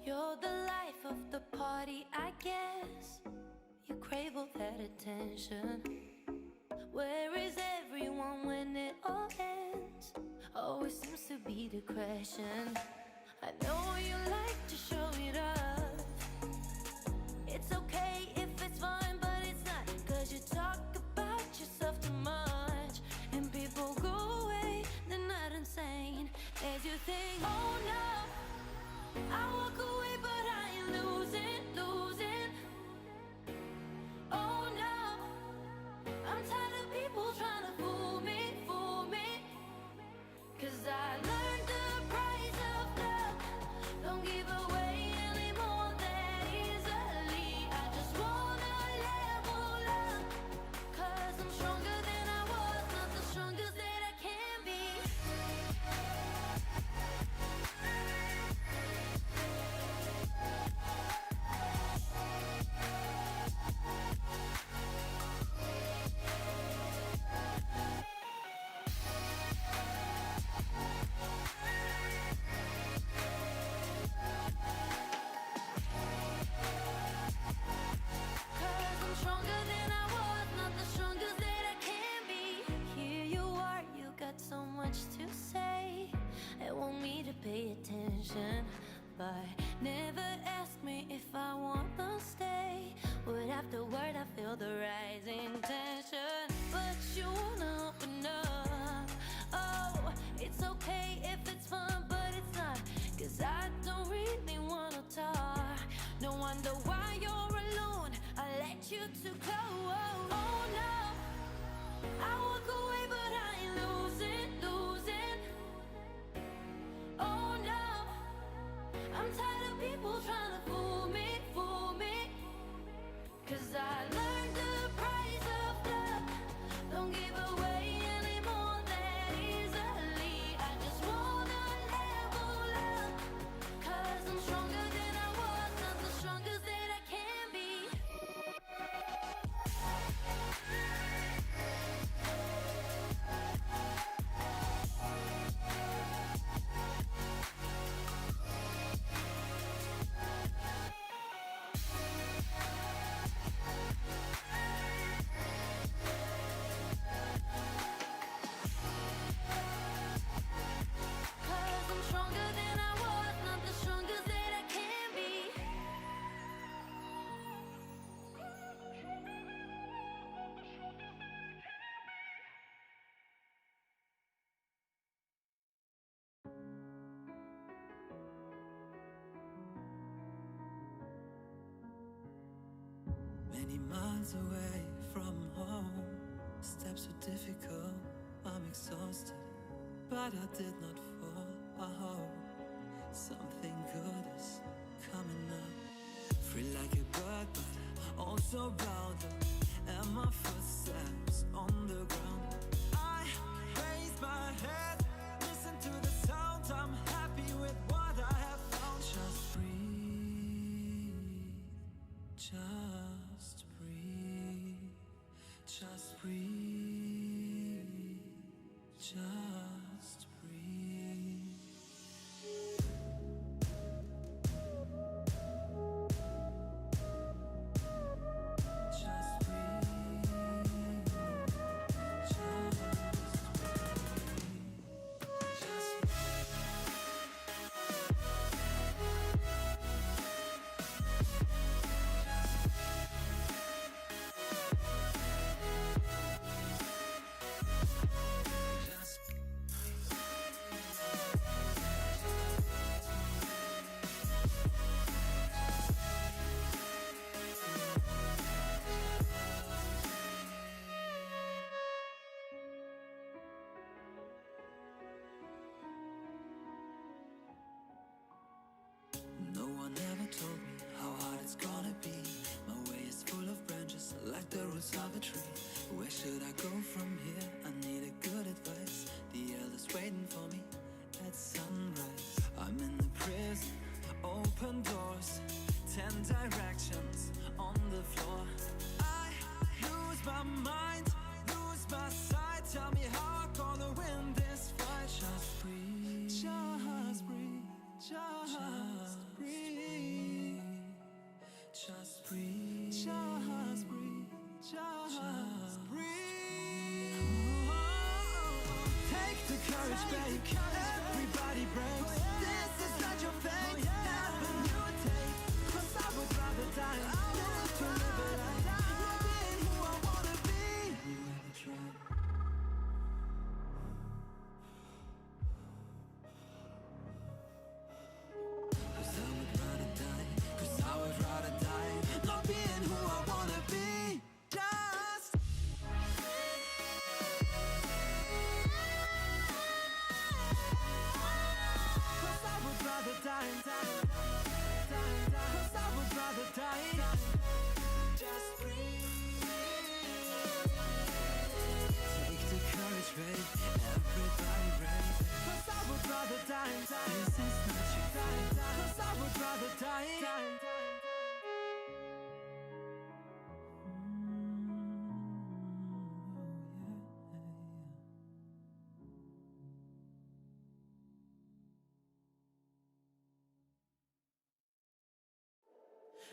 You're the life of the party, I guess. You crave all that attention. Where is everyone when it all ends? Always seems to be the question. I know you like to show it off. It's okay if it's fine, but it's not. Cause you talk about yourself too much, and people go away, they're not insane. As you think, oh no, I walk away, but I ain't losing, losing. Oh no, I'm tired of people trying to fool me, fool me. Cause I learned the price of love. Don't give away anymore that easily. I just wanna level up. Cause I'm stronger than I was, not the strongest that I can be. Cause I'm stronger than I was, not the strongest that I can be. Here you are, you got so much to say and want me to pay attention, but never ask me if I wanna stay. Word after word, I feel the rising tension, but you wanna open up. Oh, it's okay if it's fun, but it's not. Cause I don't really wanna talk. No wonder why you're alone, I let you to go. Oh no, I walk away, but I ain't losing, losing. Oh no, I'm tired of people trying to fool me, fool me. Cause I learned the price of love. Don't give away anymore that easily. I just wanna level up. Cause I'm stronger than I was, not the strongest that I can be. Cause I'm stronger than I was, not the strongest that I can be. Many miles away from home, steps were difficult, I'm exhausted, but I did not fall. I hope something good is coming up. Free like a bird, but also bound up, and my footsteps on the ground. I raise my head, listen to the sound, I'm happy with what I have found. Just breathe, just breathe, just breathe, just breathe. Just breathe, just breathe, just just courage, babe. Everybody breaks. This is not your fate. Happen you take. 'Cause I would rather die than to live a life not being who I wanna be. Have you ever tried? 'Cause I would rather die. 'Cause I would rather die not being who I wanna be. Just die, cause I would rather die. Just breathe. Take the courage, babe. Everybody brave. 'Cause I would rather die. This is not your time. 'Cause I would rather die.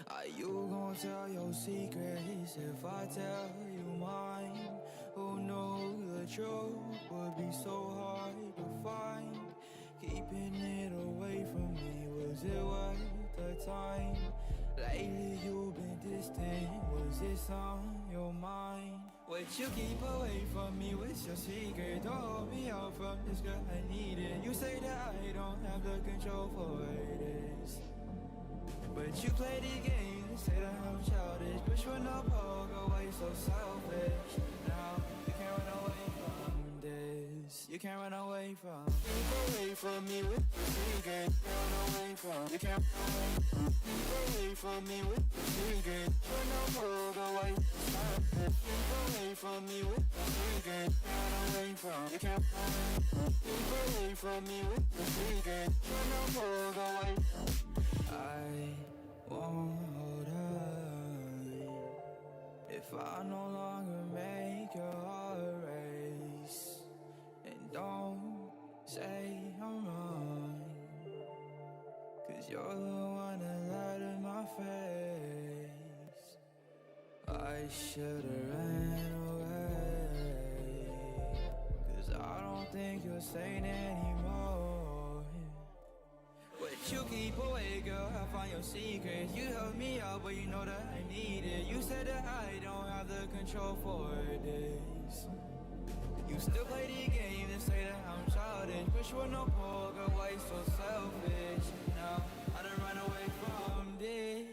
Are you gonna tell your secrets if I tell you mine? Who knew the truth would be so hard to find? Keeping it away from me, was it worth the time? Lately you've been distant, was this on your mind? Would you keep away from me with your secret? Don't hold me out from this girl, I need it. You say that I don't have the control for this, but you play the game and say that I'm childish. But you're not poke away, so selfish. Now you can't run away from this. You can't run away from. Keep away from me with the secret. Can't run away from. You can't run away from. Keep away from me with the secret. You're not poke away, selfish. Keep away from me with the secret. Can't run away from. You can't run away from. Keep away from me with the secret. You're not poke away. I won't hold on if I no longer make your heart race. And don't say I'm wrong, 'cause you're the one that lied in my face. I should've ran away, 'cause I don't think you're sane anymore. But you keep away, girl, I find your secrets. You help me out, but you know that I need it. You said that I don't have the control for this. You still play the game and say that I'm childish, but you no poor girl, why you so selfish? Now I done run away from this.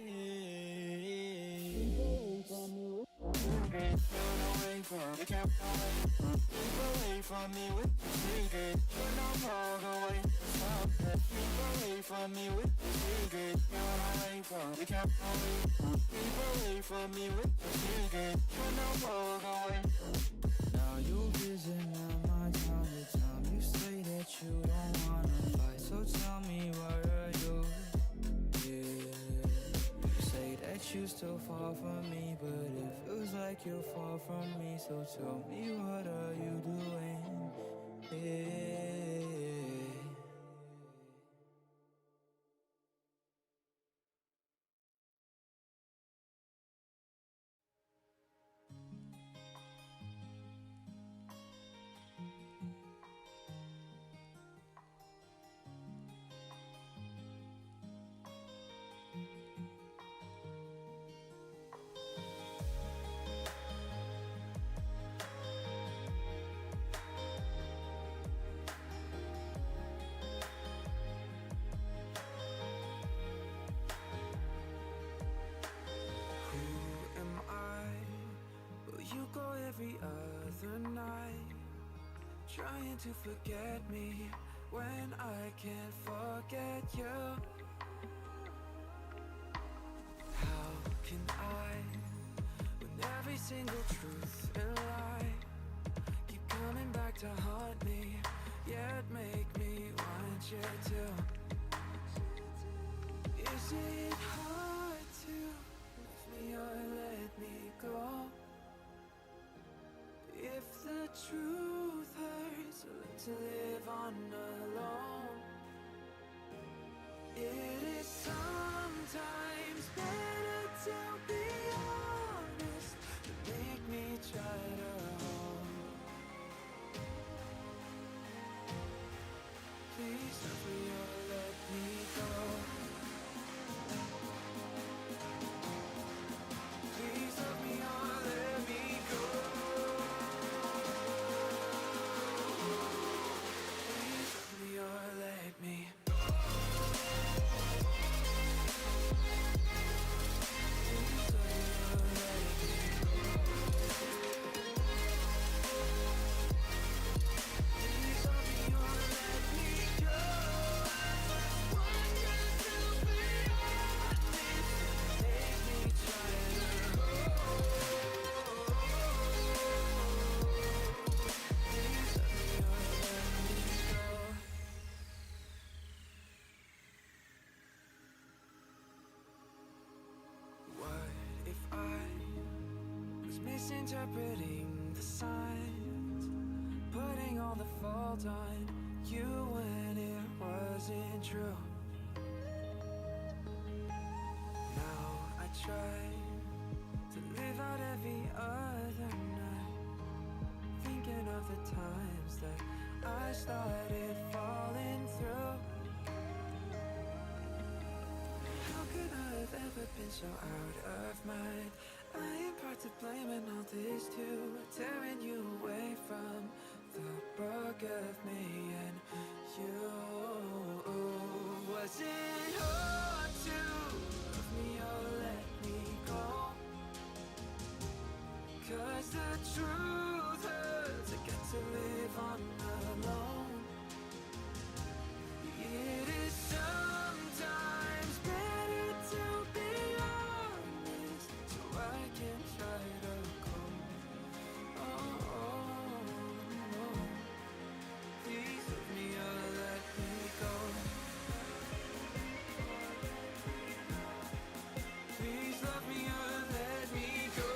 Run away from, you can't run away from. Keep away from me with the secret. You no poor girl, why you so selfish? Keep away from me with the secret. Run away from, you can't run away from. Keep away from me with the secret. You no poor girl, why you. Now you visit my time to time. You say that you don't wanna fight, so tell me where are you? Yeah, you say that you still fall from me, but it feels like you're far from me. So tell me what are you doing? Yeah. Every other night, trying to forget me when I can't forget you. How can I, when every single truth and lie keep coming back to haunt me, yet make me want you to? Is it hard to leave me or let me go? If the truth hurts, I learn to live on alone. It is sometimes better to be honest than make me try to hold. misinterpreting the signs, putting all the fault on you when it wasn't true. Now I try to live out every other night, thinking of the times that I started falling through. How could I have ever been so out of mind? I am part to blame in all this too, tearing you away from the book of me and you. Was it hard to love me or let me go? 'Cause the truth hurts, I get to live on alone. It is sometimes better to be honest, so I can try to go. Please leave me or let me go. Please love me or let me go.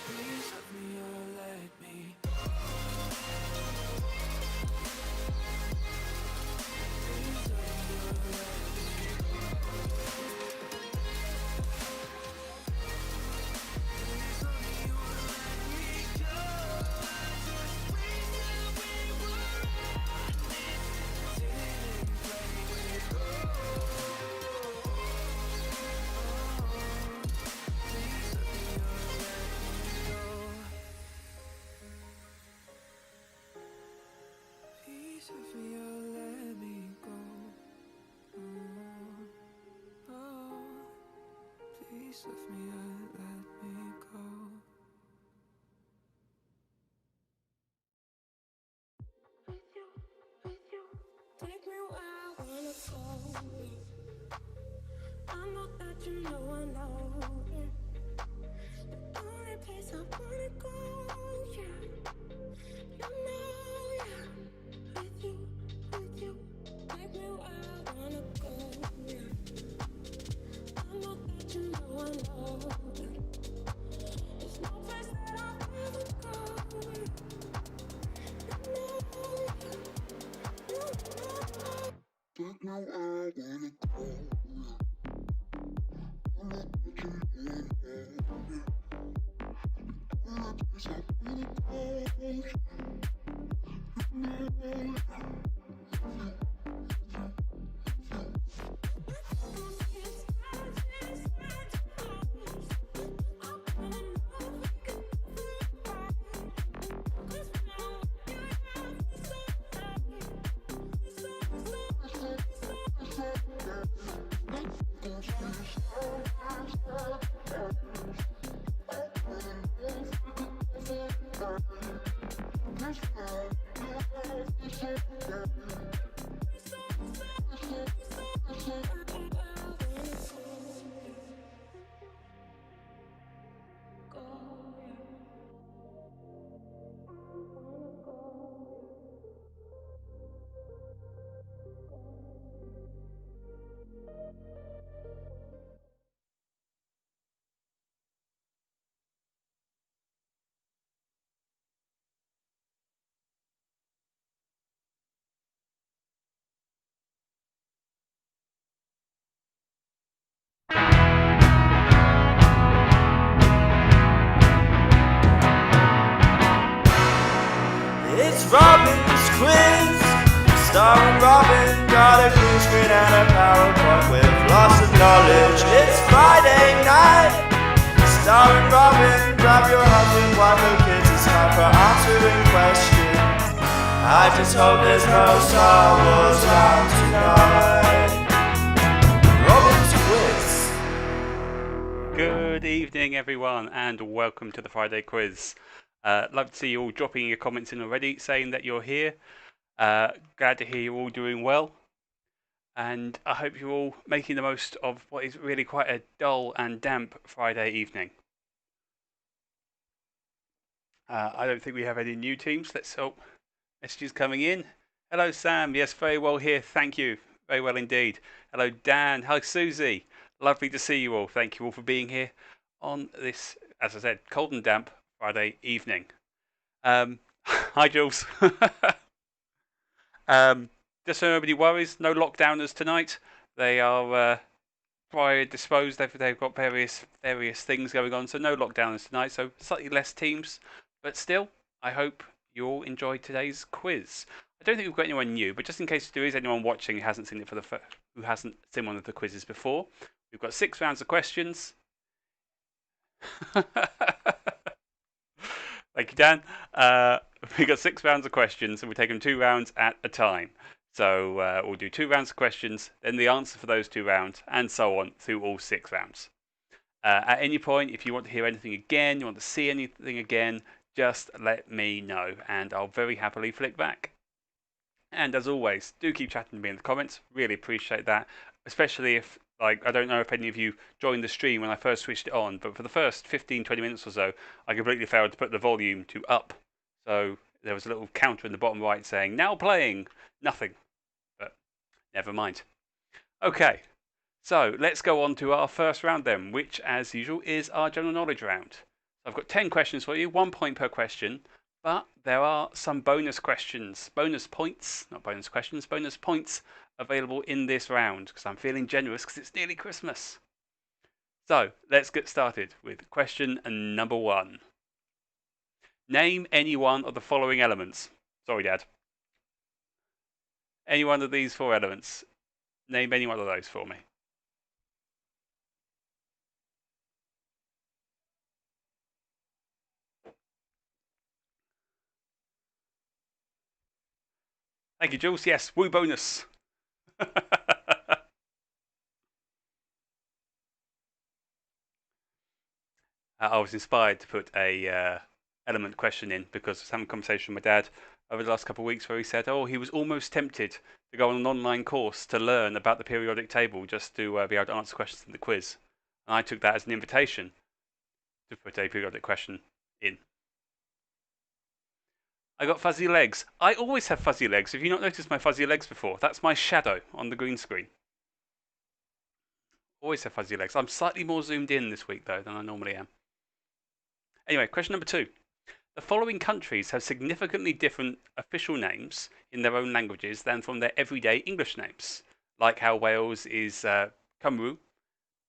Please love me or let me go. Please love me or let me go. Please love me or let me go. I just wish that we were honest, didn't play with Please love me or let me go. Please love me or let me go. Please love me or let me go. Take me where I wanna go. I know that you know I know. The only place I wanna go, yeah. You know, yeah. With you. Take me where I wanna go, yeah. I know that you know I know. There's no place that I'll ever go. You know, yeah. But now I wanna go. I know that you want to. All the place I wanna go. It's Robin's quiz, starring Robin. Got a green screen and a PowerPoint with lots of knowledge. It's Friday night, starring Robin. Grab your husband, wife, or kids. It's time for answering questions. I just hope there's no Star Wars out tonight. Robin's quiz. Good evening, everyone, and welcome to the Friday quiz. Love to see you all dropping your comments in already, saying that you're here. Glad to hear you're all doing well, and I hope you're all making the most of what is really quite a dull and damp Friday evening. I don't think we have any new teams. Let's hope. Messages coming in. Hello, Sam. Yes, very well here. Thank you. Very well indeed. Hello, Dan. Hi, Susie. Lovely to see you all. Thank you all for being here on this, as I said, cold and damp Friday evening. Hi, Jules. Just so nobody worries, no lockdowners tonight. They are prior disposed. They've got various things going on, so no lockdowners tonight. So slightly less teams, but still, I hope you all enjoyed today's quiz. I don't think we've got anyone new, but just in case there is anyone watching who hasn't seen it who hasn't seen one of the quizzes before, we've got 6 rounds of questions. Thank you, Dan. We've got 6 rounds of questions, and we take them 2 rounds at a time. So we'll do 2 rounds of questions, then the answer for those 2 rounds, and so on through all 6 rounds. At any point, if you want to hear anything again, you want to see anything again, just let me know, and I'll very happily flick back. And as always, do keep chatting to me in the comments. Really appreciate that, especially if, like, I don't know if any of you joined the stream when I first switched it on, but for the first 15, 20 minutes or so, I completely failed to put the volume to up. So there was a little counter in the bottom right saying, now playing, nothing. But never mind. Okay, so let's go on to our first round then, which, as usual, is our general knowledge round. I've got 10 questions for you, 1 point per question. But there are some bonus questions, bonus points, not bonus questions, bonus points available in this round because I'm feeling generous because it's nearly Christmas. So let's get started with question number 1. Name any one of the following elements. Sorry, Dad. Any one of these 4 elements. Name any one of those for me. Thank you, Jules. Yes, woo bonus. I was inspired to put a element question in because I was having a conversation with my dad over the last couple of weeks where he said, oh, he was almost tempted to go on an online course to learn about the periodic table just to be able to answer questions in the quiz. And I took that as an invitation to put a periodic question in. I got fuzzy legs. I always have fuzzy legs. Have you not noticed my fuzzy legs before? That's my shadow on the green screen. Always have fuzzy legs. I'm slightly more zoomed in this week, though, than I normally am. Anyway, question number 2. The following countries have significantly different official names in their own languages than from their everyday English names, like how Wales is Cymru.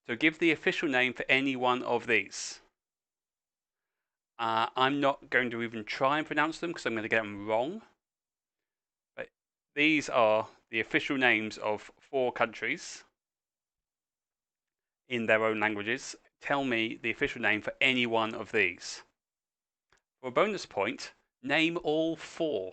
So give the official name for any one of these. I'm not going to even try and pronounce them because I'm going to get them wrong. But these are the official names of 4 countries in their own languages. Tell me the official name for any one of these. For a bonus point, name all 4.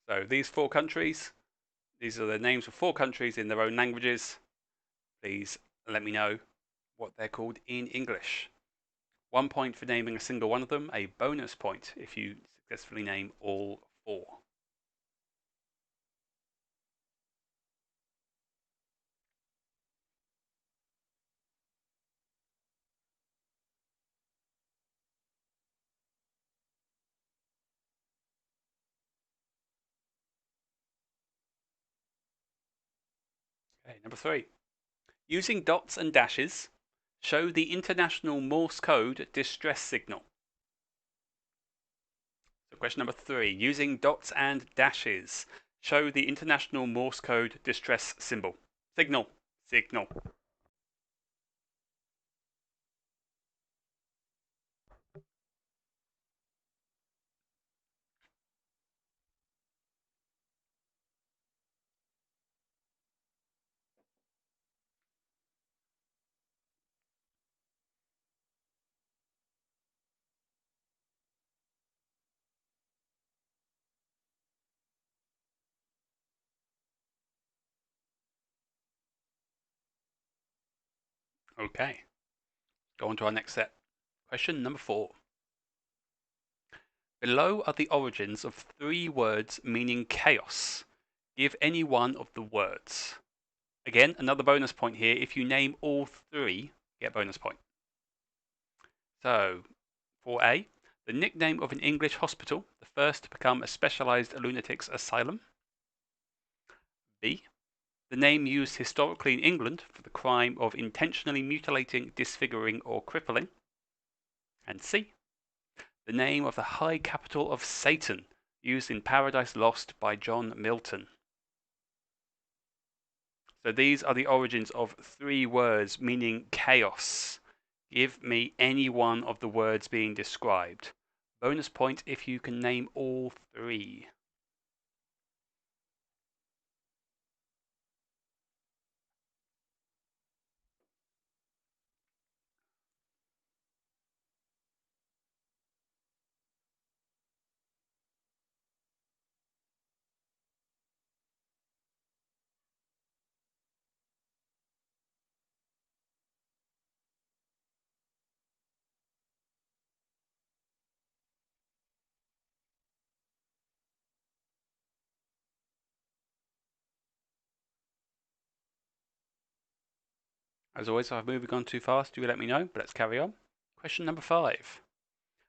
So these 4 countries, these are the names of 4 countries in their own languages. Please let me know what they're called in English. 1 point for naming a single one of them, a bonus point if you successfully name all 4. Okay, number 3. Using dots and dashes, show the International Morse Code distress signal. So question number 3. Using dots and dashes, show the International Morse Code distress symbol. Signal. Signal. Okay. Go on to our next set. Question number 4. Below are the origins of 3 words meaning chaos. Give any one of the words. Again, another bonus point here. If you name all 3, get a bonus point. So, 4A, the nickname of an English hospital, the first to become a specialised lunatics asylum. B, the name used historically in England for the crime of intentionally mutilating, disfiguring, or crippling. And C, the name of the high capital of Satan, used in Paradise Lost by John Milton. So these are the origins of 3 words meaning chaos. Give me any one of the words being described. Bonus point if you can name all 3. As always, if I'm moving on too fast, do let me know, but let's carry on. Question number 5.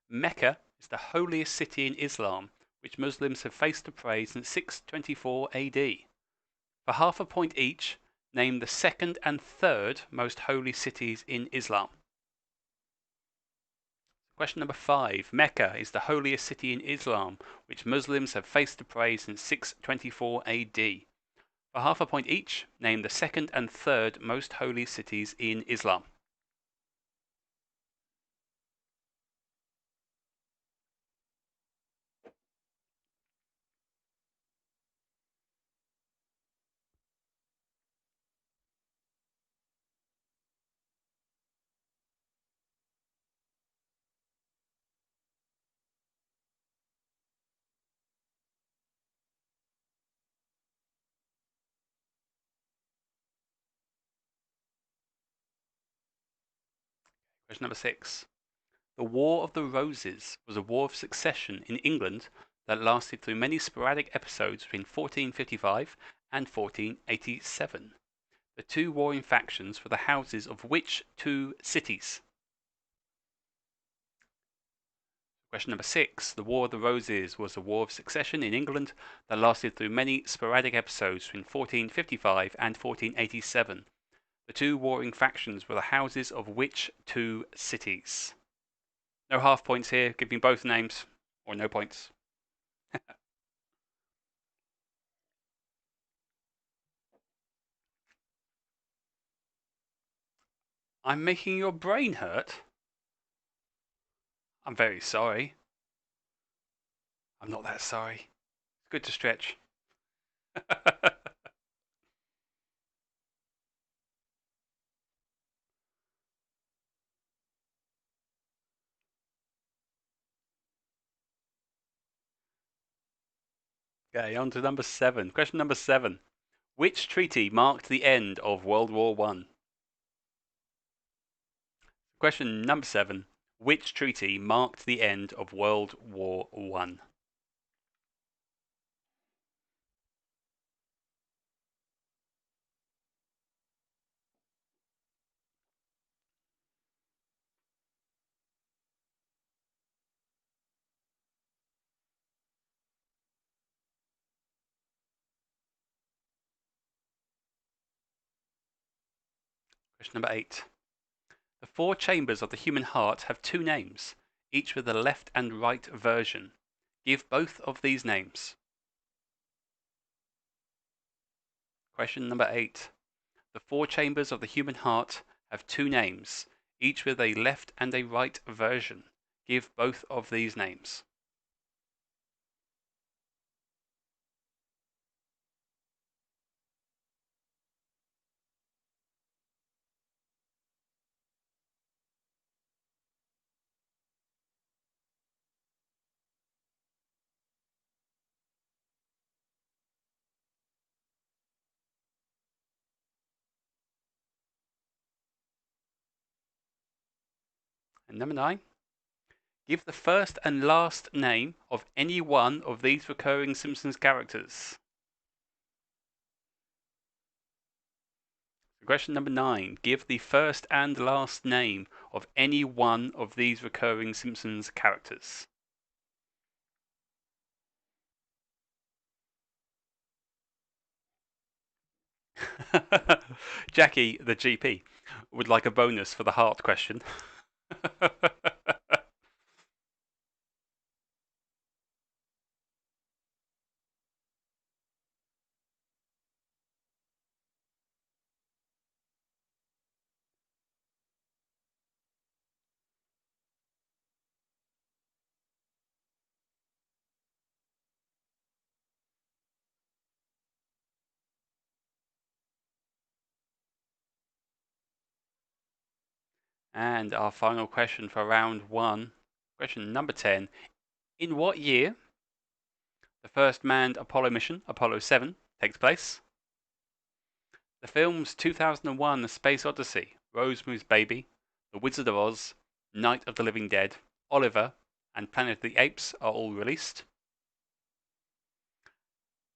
Mecca is the holiest city in Islam, which Muslims have faced to pray since 624 AD. For half a point each, name the second and third most holy cities in Islam. Question number 5. Mecca is the holiest city in Islam, which Muslims have faced to pray since 624 AD. For half a point each, name the second and third most holy cities in Islam. Question number 6. The War of the Roses was a war of succession in England that lasted through many sporadic episodes between 1455 and 1487. The 2 warring factions were the houses of which 2 cities? Question number 6. The War of the Roses was a war of succession in England that lasted through many sporadic episodes between 1455 and 1487. The 2 warring factions were the houses of which 2 cities? No half points here. Give me both names or no points. I'm making your brain hurt? I'm very sorry. I'm not that sorry. It's good to stretch. Okay, on to number 7. Question number 7. Which treaty marked the end of World War I? Question number 7. Which treaty marked the end of World War I? Question number 8. The 4 chambers of the human heart have 2 names, each with a left and right version. Give both of these names. Question number 8. The 4 chambers of the human heart have 2 names, each with a left and a right version. Give both of these names. And number 9. Give the first and last name of any one of these recurring Simpsons characters. Question number 9. Give the first and last name of any one of these recurring Simpsons characters? Jackie, the GP, would like a bonus for the heart question. And our final question for round one, question number 10. In what year the first manned Apollo mission, Apollo 7, takes place? The films 2001 A Space Odyssey, Rosemary's Baby, The Wizard of Oz, Night of the Living Dead, Oliver, and Planet of the Apes are all released.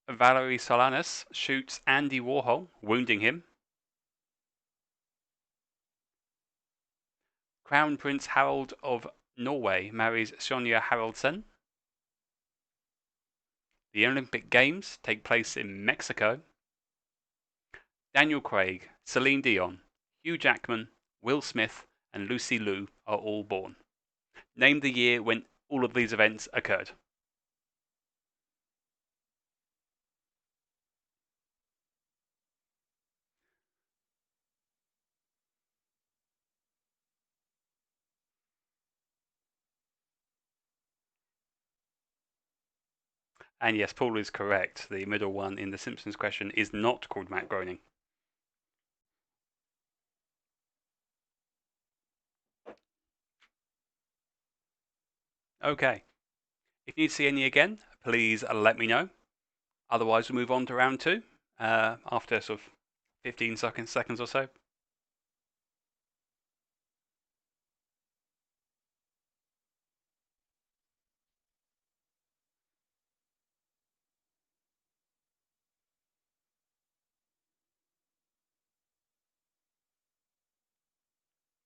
Valerie Solanas shoots Andy Warhol, wounding him. Crown Prince Harald of Norway marries Sonja Haraldsen. The Olympic Games take place in Mexico. Daniel Craig, Celine Dion, Hugh Jackman, Will Smith, and Lucy Liu are all born. Name the year when all of these events occurred. And yes, Paul is correct. The middle one in the Simpsons question is not called Matt Groening. Okay. If you need to see any again, please let me know. Otherwise, we'll move on to round two after sort of 15 seconds or so.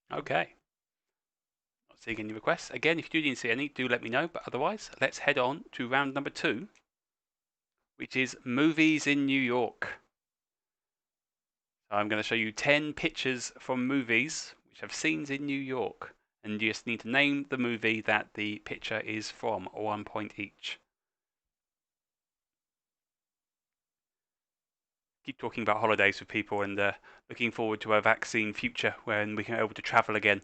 Okay. Not seeing any requests. Again, if you do need to see any, do let me know. But otherwise, let's head on to round number 2, which is movies in New York. So I'm going to show you 10 pictures from movies which have scenes in New York. And you just need to name the movie that the picture is from, 1 point each. Keep talking about holidays with people and looking forward to a vaccine future when we can be able to travel again.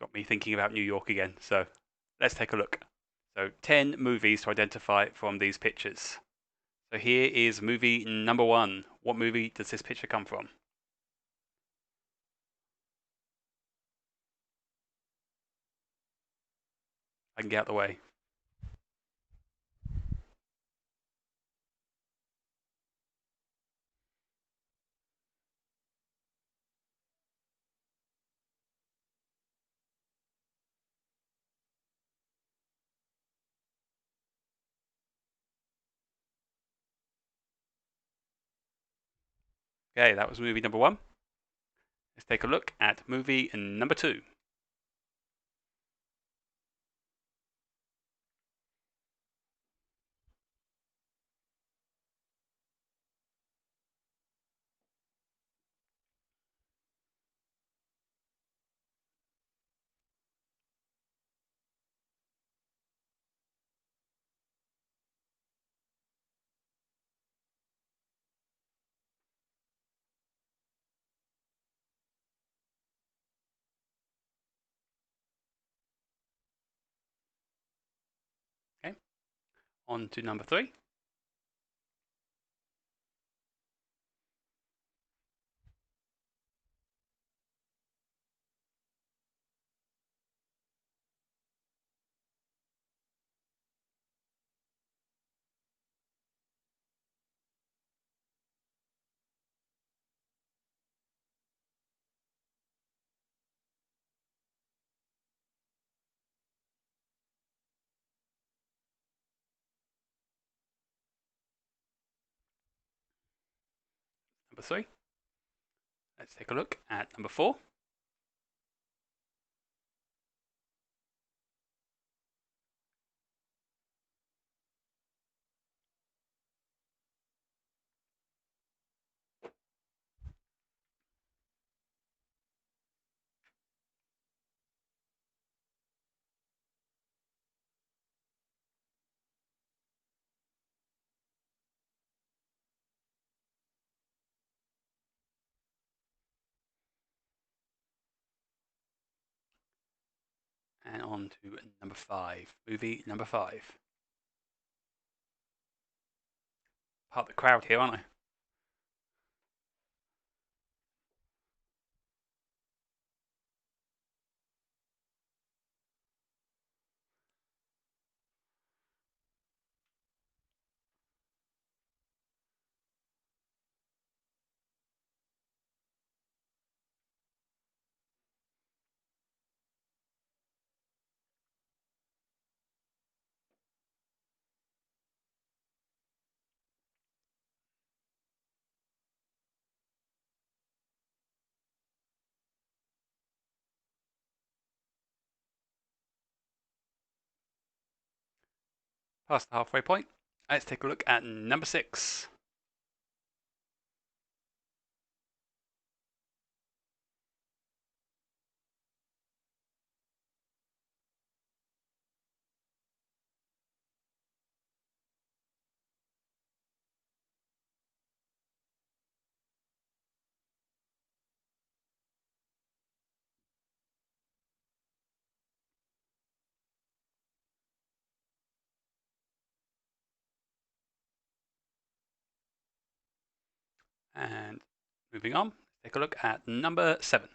Got me thinking about New York again. So let's take a look. So 10 movies to identify from these pictures. So here is movie number 1. What movie does this picture come from? I can get out of the way. Okay, that was movie number 1. Let's take a look at movie number 2. Okay, on to number 3. Number 3. Let's take a look at number 4. on to number 5. Movie number 5. Part of the crowd here, aren't I? Past the halfway point. Let's take a look at number 6. And moving on, take a look at number 7.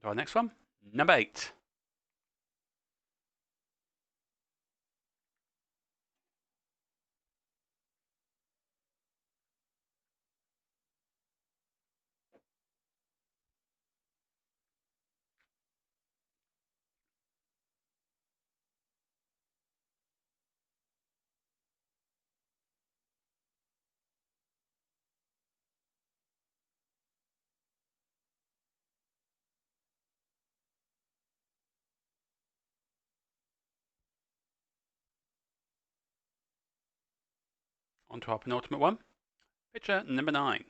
To our next one, number 8. On to our penultimate one. Picture number 9.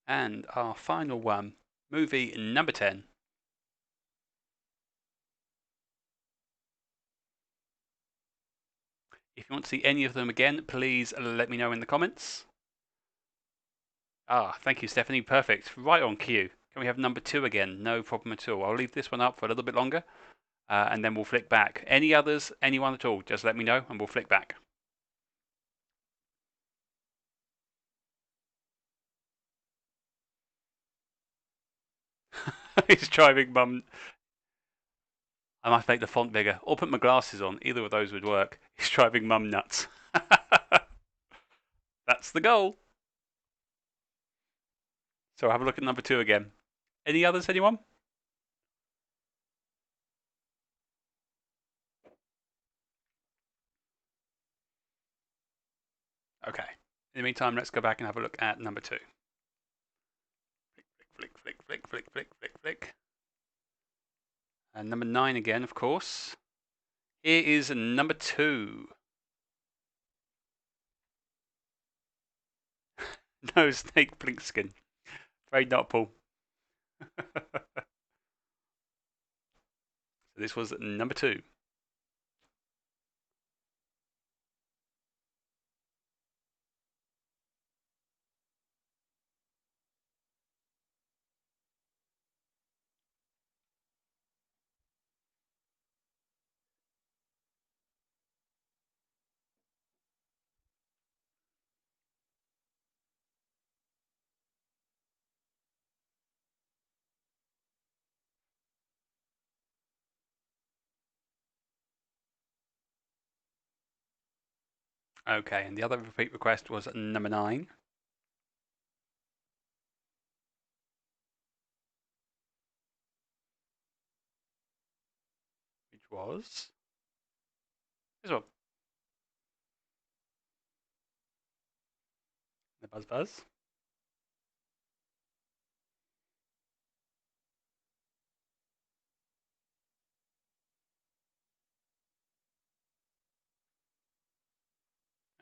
And our final one, movie number 10. If you want to see any of them again, please let me know in the comments. Thank you, Stephanie. Perfect. Right on cue. Can we have number 2 again? No problem at all. I'll leave this one up for a little bit longer, and then we'll flick back. Any others? Anyone at all? Just let me know, and we'll flick back. He's driving mum. I must make the font bigger, or put my glasses on. Either of those would work. He's driving mum nuts. That's the goal. So I'll have a look at number 2 again. Any others, anyone? Okay. In the meantime, let's go back and have a look at number 2. Flick, flick, flick, flick, flick, flick, flick. And number 9 again, of course. Here is number 2. No snake Blinkskin. Afraid not, Paul. So this was number 2. Okay, and the other repeat request was number 9. Which was this one. The buzz buzz.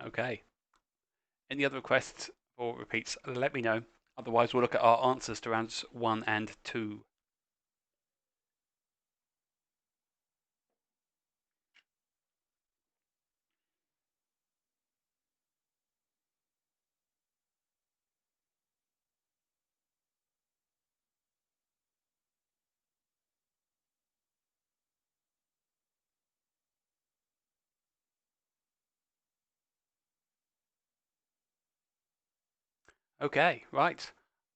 Okay. Any other requests or repeats, let me know. Otherwise, we'll look at our answers to rounds 1 and 2. Okay, right.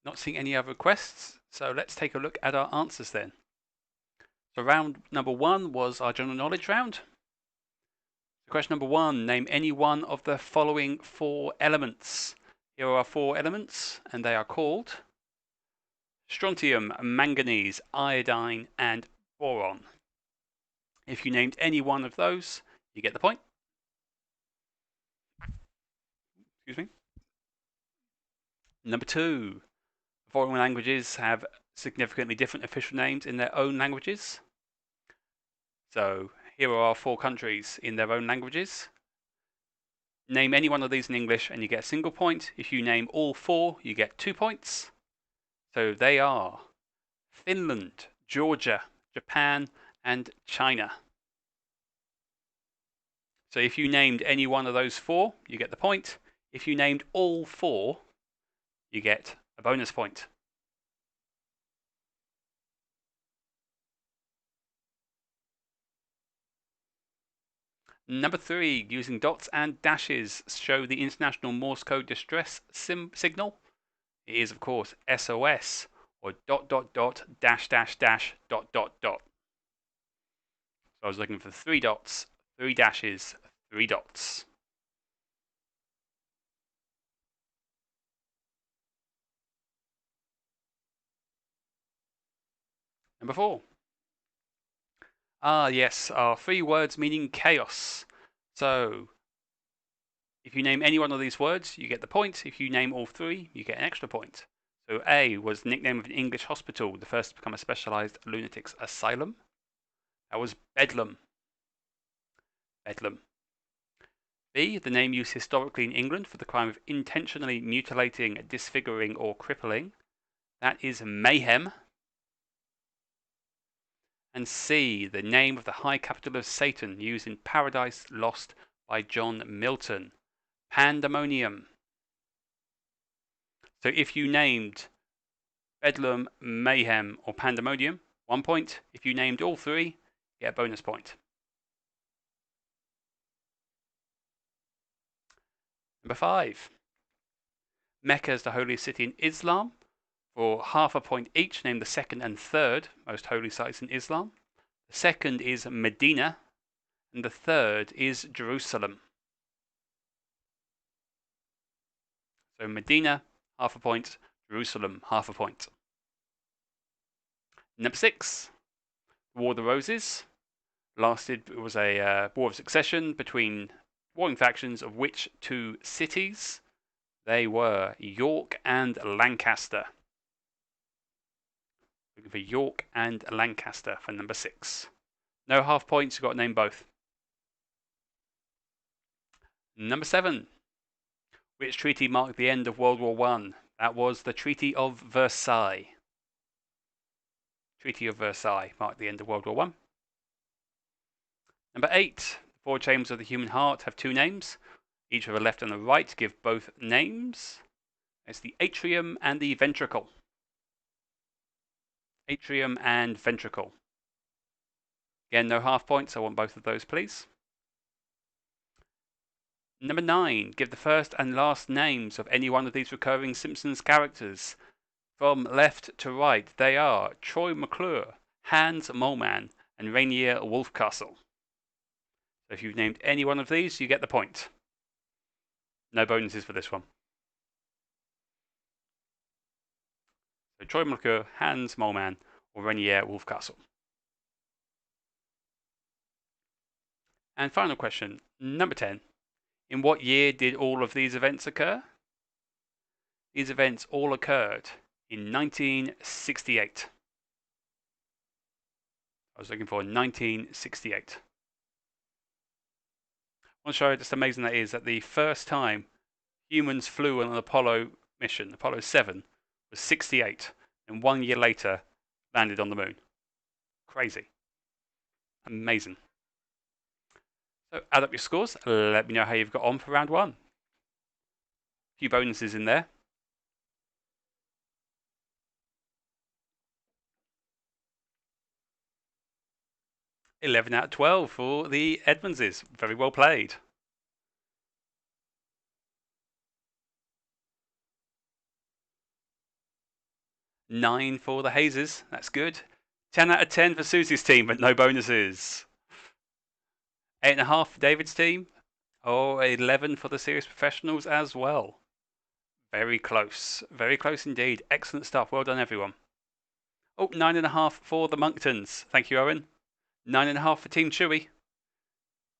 Not seeing any other requests, so let's take a look at our answers then. So round number 1 was our general knowledge round. Question number 1, name any one of the following 4 elements. Here are our 4 elements, and they are called strontium, manganese, iodine, and boron. If you named any one of those, you get the point. Excuse me. Number 2, foreign languages have significantly different official names in their own languages. So here are our 4 countries in their own languages. Name any one of these in English and you get a single point. If you name all 4, you get 2 points. So they are Finland, Georgia, Japan, and China. So if you named any one of those 4, you get the point. If you named all 4, you get a bonus point. Number 3, using dots and dashes show the International Morse Code Distress Signal. It is, of course, SOS, or ... dash dash dash ... So I was looking for 3 dots, 3 dashes, 3 dots. Number 4. Yes, are 3 words meaning chaos. So if you name any one of these words, you get the point. If you name all 3, you get an extra point. So A was the nickname of an English hospital, the first to become a specialised lunatics asylum. That was Bedlam. Bedlam. B, the name used historically in England for the crime of intentionally mutilating, disfiguring, or crippling. That is Mayhem. And C, the name of the high capital of Satan used in Paradise Lost by John Milton. Pandemonium. So if you named Bedlam, Mayhem, or Pandemonium, 1 point. If you named all 3, you get a bonus point. Number 5. Mecca is the holiest city in Islam. For half a point each, name the second and third most holy sites in Islam. The second is Medina, and the third is Jerusalem. So Medina, half a point. Jerusalem, half a point. Number 6. War of the Roses. It was a war of succession between warring factions of which 2 cities? They were York and Lancaster. Looking for York and Lancaster for number 6. No half points, you've got to name both. Number 7. Which treaty marked the end of World War I? That was the Treaty of Versailles. Treaty of Versailles marked the end of World War I. Number 8. The 4 chambers of the human heart have 2 names. Each with a left and a right give both names. It's the atrium and the ventricle. Atrium and ventricle. Again, no half points. I want both of those, please. Number 9. Give the first and last names of any one of these recurring Simpsons characters. From left to right, they are Troy McClure, Hans Moleman, and Rainier Wolfcastle. So if you've named any one of these, you get the point. No bonuses for this one. So Troy McClure, Hans Moleman, or Renier Wolfcastle. And final question, number 10. In what year did all of these events occur? These events all occurred in 1968. I was looking for 1968. I want to show you just how amazing that is, that the first time humans flew on an Apollo mission, Apollo 7, was 68, and 1 year later landed on the moon. Crazy. Amazing. So add up your scores. Let me know how you've got on for round 1. A few bonuses in there. $11 out of 12 for the Edmondses. Very well played. $9 for the Hazes. That's good. 10 out of 10 for Susie's team, but no bonuses. 8.5 for David's team. Oh, 11 for the Serious Professionals as well. Very close. Very close indeed. Excellent stuff. Well done, everyone. Oh, 9.5 for the Monktons. Thank you, Owen. 9.5 for Team Chewy.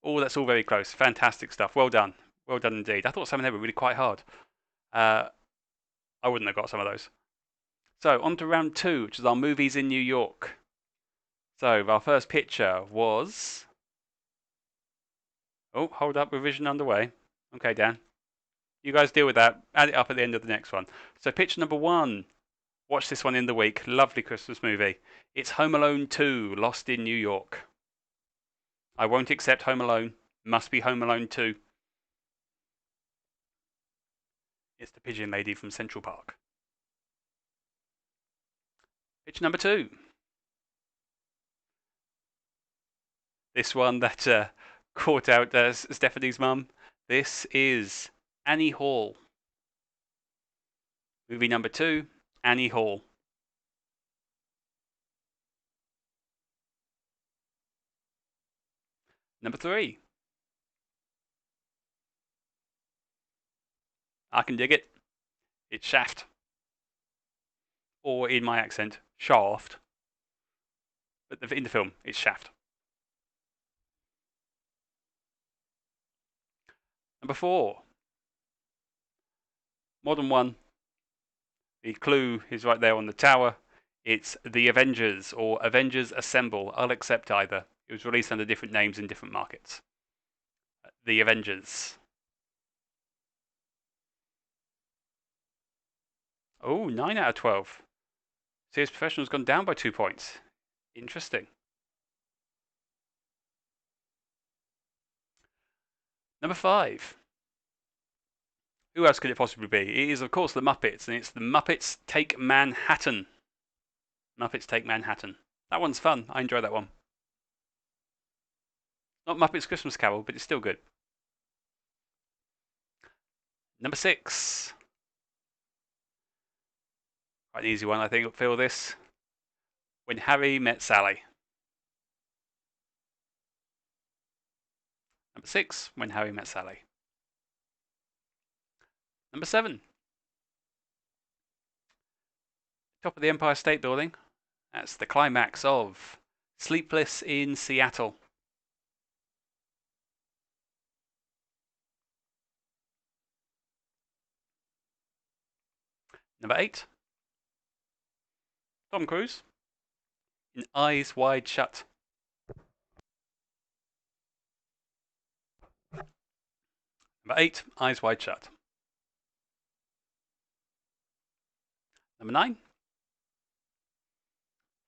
Oh, that's all very close. Fantastic stuff. Well done. Well done indeed. I thought some of them were really quite hard. I wouldn't have got some of those. So, on to round 2, which is our movies in New York. So, our first picture was... Oh, hold up. Revision underway. Okay, Dan. You guys deal with that. Add it up at the end of the next one. So, picture number 1. Watch this one in the week. Lovely Christmas movie. It's Home Alone 2, Lost in New York. I won't accept Home Alone. Must be Home Alone 2. It's the pigeon lady from Central Park. Picture number 2. This one that caught out Stephanie's mum. This is Annie Hall. Movie number 2, Annie Hall. Number 3. I can dig it. It's Shaft. Or in my accent, Shaft. But in the film, it's Shaft. Number 4. Modern one. The clue is right there on the tower. It's The Avengers or Avengers Assemble. I'll accept either. It was released under different names in different markets. The Avengers. Oh, 9 out of 12. Serious Professional's gone down by 2 points. Interesting. Number 5. Who else could it possibly be? It is, of course, the Muppets, and it's the Muppets Take Manhattan. Muppets Take Manhattan. That one's fun. I enjoy that one. Not Muppets Christmas Carol, but it's still good. Number 6. Quite an easy one, I think. Feel this. When Harry Met Sally. Number 6. When Harry Met Sally. Number 7. Top of the Empire State Building. That's the climax of Sleepless in Seattle. Number 8. Tom Cruise in Eyes Wide Shut. Number 8. Eyes Wide Shut. Number 9.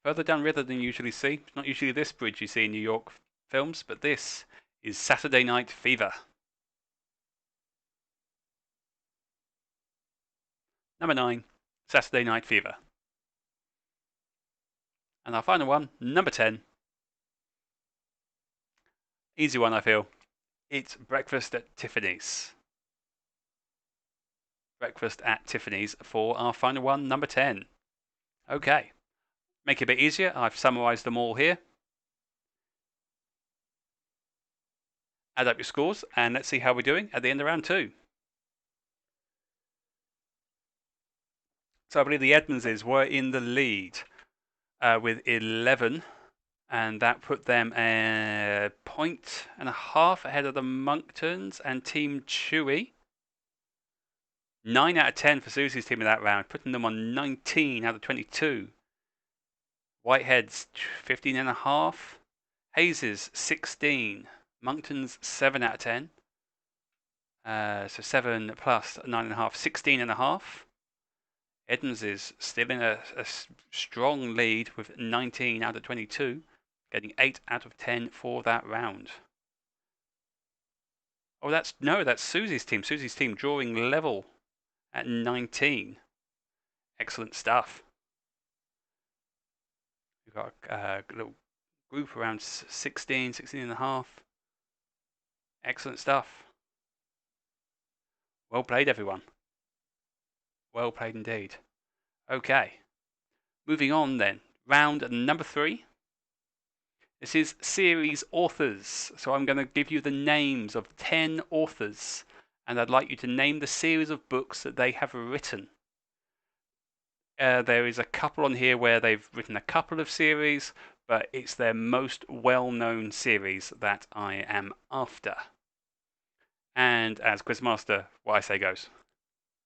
Further downriver than you usually see. It's not usually this bridge you see in New York films, but this is Saturday Night Fever. Number 9. Saturday Night Fever. And our final one, number 10. Easy one, I feel. It's Breakfast at Tiffany's. Breakfast at Tiffany's for our final one, number 10. Okay. Make it a bit easier. I've summarised them all here. Add up your scores and let's see how we're doing at the end of round 2. So I believe the Edmondses were in the lead with 11, and that put them a point and a half ahead of the Monktons and Team Chewy. 9 out of 10 for Susie's team in that round, putting them on 19 out of 22. Whitehead's 15 and a half. Hayes's 16. Monkton's 7 out of 10. So 7 plus 9.5, 16 and a half. Edmonds is still in a strong lead with 19 out of 22, getting 8 out of 10 for that round. Oh, that's Susie's team. Susie's team drawing level at 19. Excellent stuff. We've got a little group around 16 and a half. Excellent stuff. Well played, everyone. Well played indeed. Okay. Moving on then. Round number 3. This is series authors. So I'm going to give you the names of 10 authors, and I'd like you to name the series of books that they have written. There is a couple on here where they've written a couple of series, but it's their most well-known series that I am after. And as Quizmaster, what I say goes,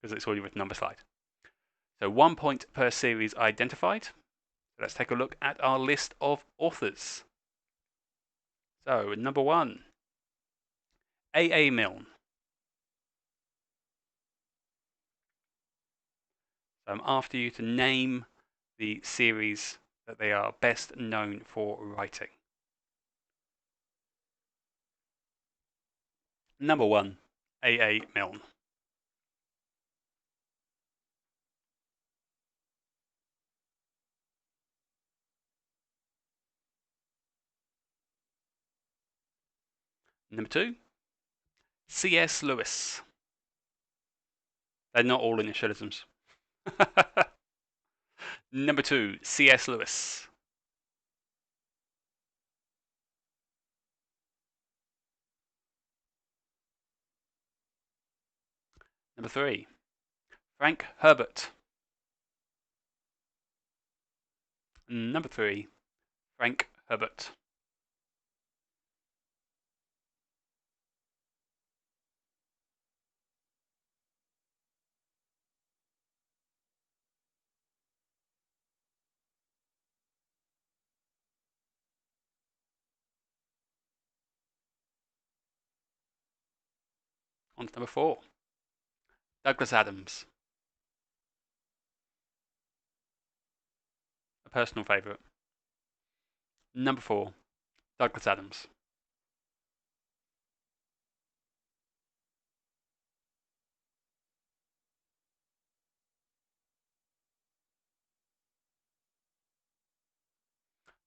because it's already written on the slide. So 1 point per series identified. Let's take a look at our list of authors. So, number 1, A.A. Milne. So I'm after you to name the series that they are best known for writing. Number 1, A.A. Milne. Number 2, C.S. Lewis. They're not all initialisms. Number 2, C.S. Lewis. Number 3, Frank Herbert. Number 3, Frank Herbert. On to number 4, Douglas Adams. A personal favourite. Number 4, Douglas Adams.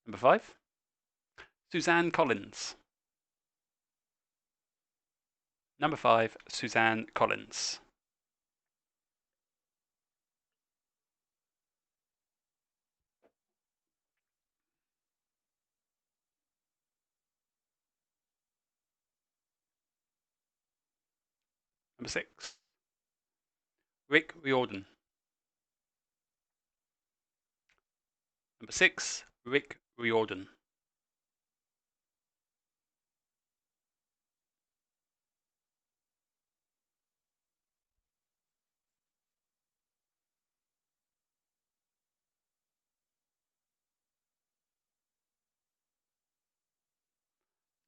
Number 5, Suzanne Collins. Number 5, Suzanne Collins. Number 6, Rick Riordan. Number 6, Rick Riordan.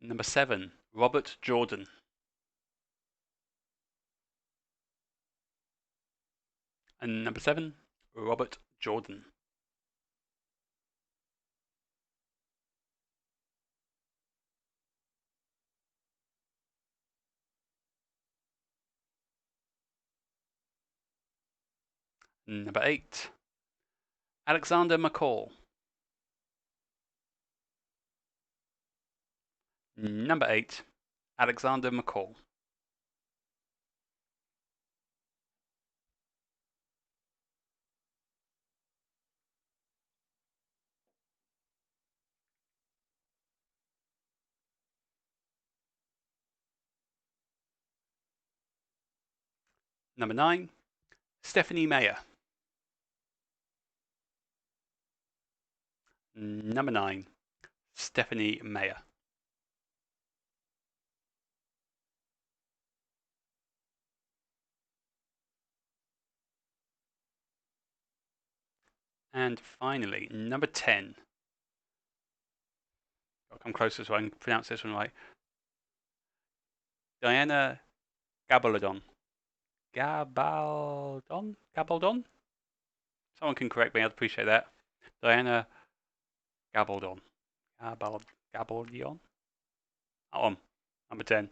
Number 7, Robert Jordan. And number 7, Robert Jordan. Number 8, Alexander McCall. Number 8, Alexander McCall. Number 9, Stephanie Meyer. Number 9, Stephanie Meyer. And finally, number 10. I'll come closer so I can pronounce this one right. Diana Gabaldon. Gabaldon? Someone can correct me, I'd appreciate that. Diana Gabaldon. Gabaldon? That one, number 10.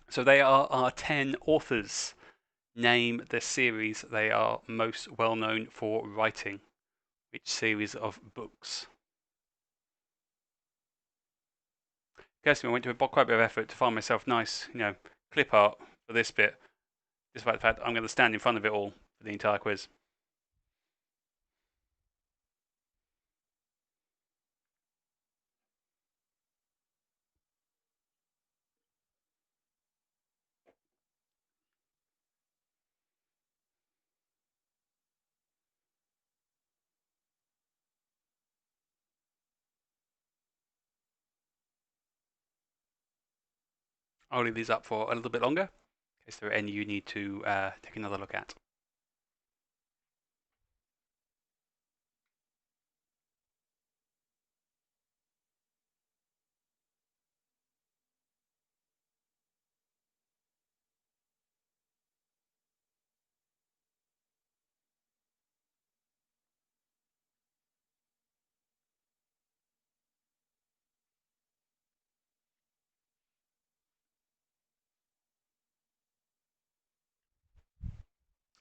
So they are our 10 authors. Name the series they are most well known for writing. Which series of books? Personally, I went to quite a bit of effort to find myself nice, clip art for this bit, despite the fact I'm going to stand in front of it all for the entire quiz. I'll leave these up for a little bit longer, in case there are any you need to take another look at.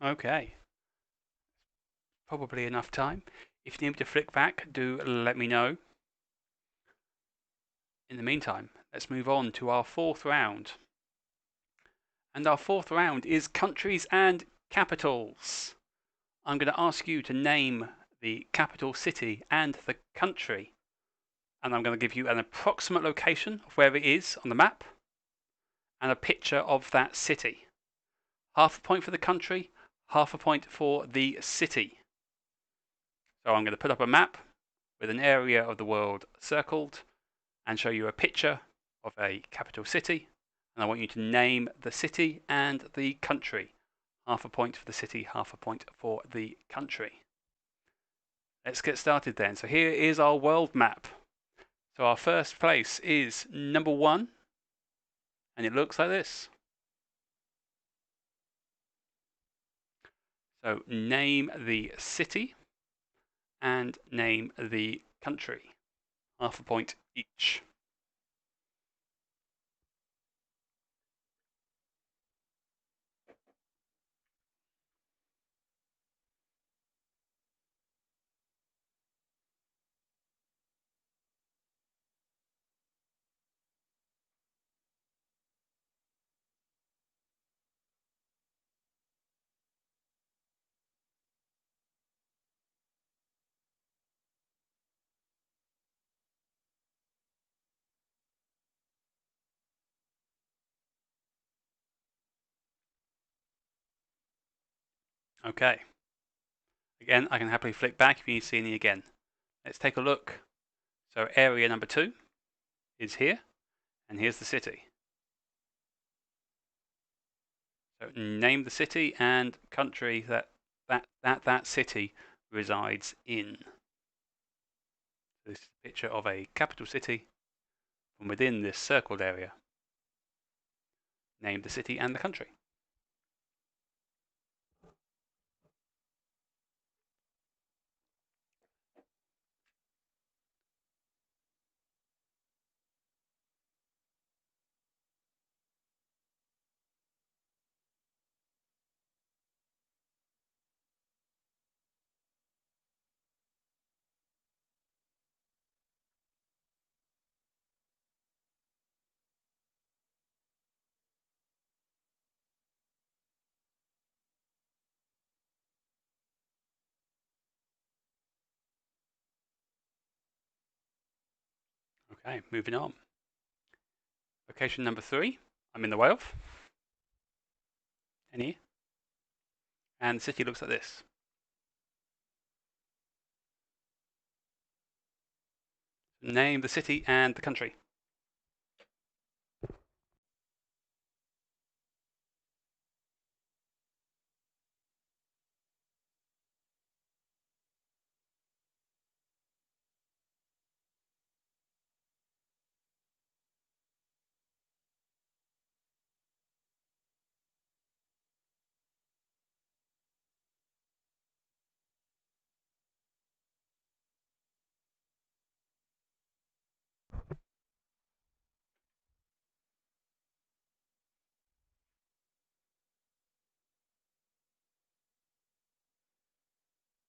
Okay, probably enough time. If you need me to flick back, do let me know. In the meantime, let's move on to our 4th round. And our 4th round is countries and capitals. I'm going to ask you to name the capital city and the country. And I'm going to give you an approximate location of where it is on the map and a picture of that city. Half a point for the country, half a point for the city. So I'm going to put up a map with an area of the world circled and show you a picture of a capital city. And I want you to name the city and the country. Half a point for the city, half a point for the country. Let's get started then. So here is our world map. So our first place is number 1. And it looks like this. So name the city and name the country. Half a point each. Okay. Again, I can happily flick back if you need to see any again. Let's take a look. So area number 2 is here, and here's the city. So name the city and country that city resides in. So this is a picture of a capital city from within this circled area. Name the city and the country. Okay, moving on. Location number 3, I'm in the way of. And here. And the city looks like this. Name the city and the country.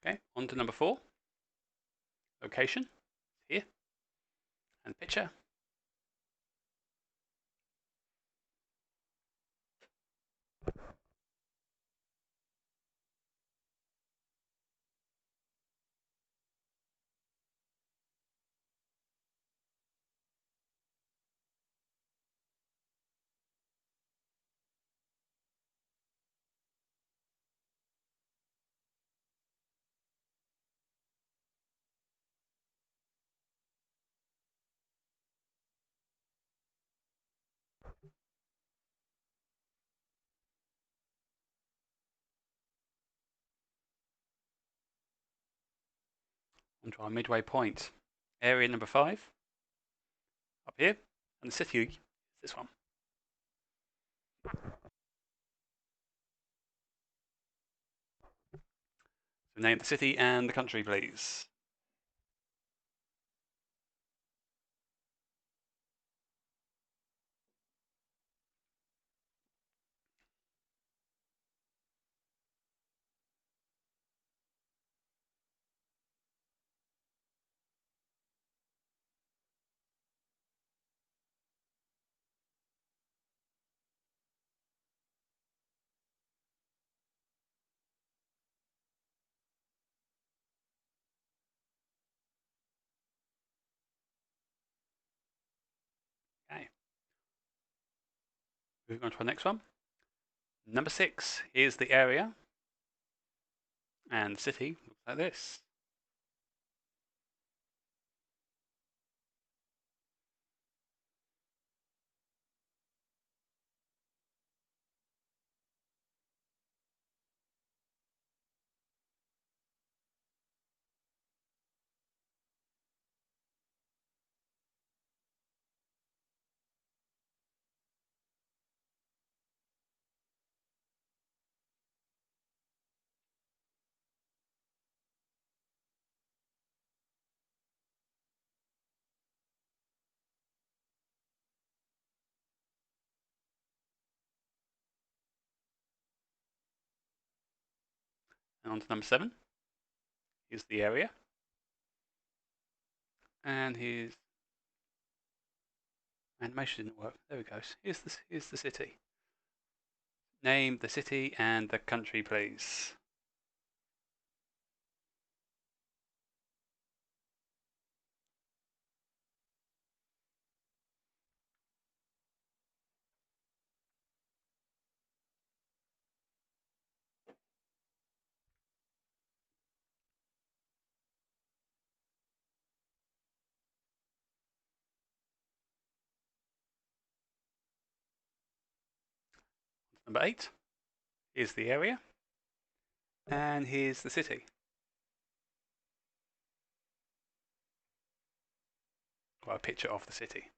Okay, on to number 4. Location, here, and picture. On to our midway point. Area number 5, up here, and the city is this one. So name the city and the country, please. Okay. Moving on to our next one. Number 6 is the area, and the city looks like this. And on to number 7 is the area, and his animation didn't work. There we go. Here's the city. Name the city and the country, please. Number 8 is the area, and here's the city. Or a picture of the city.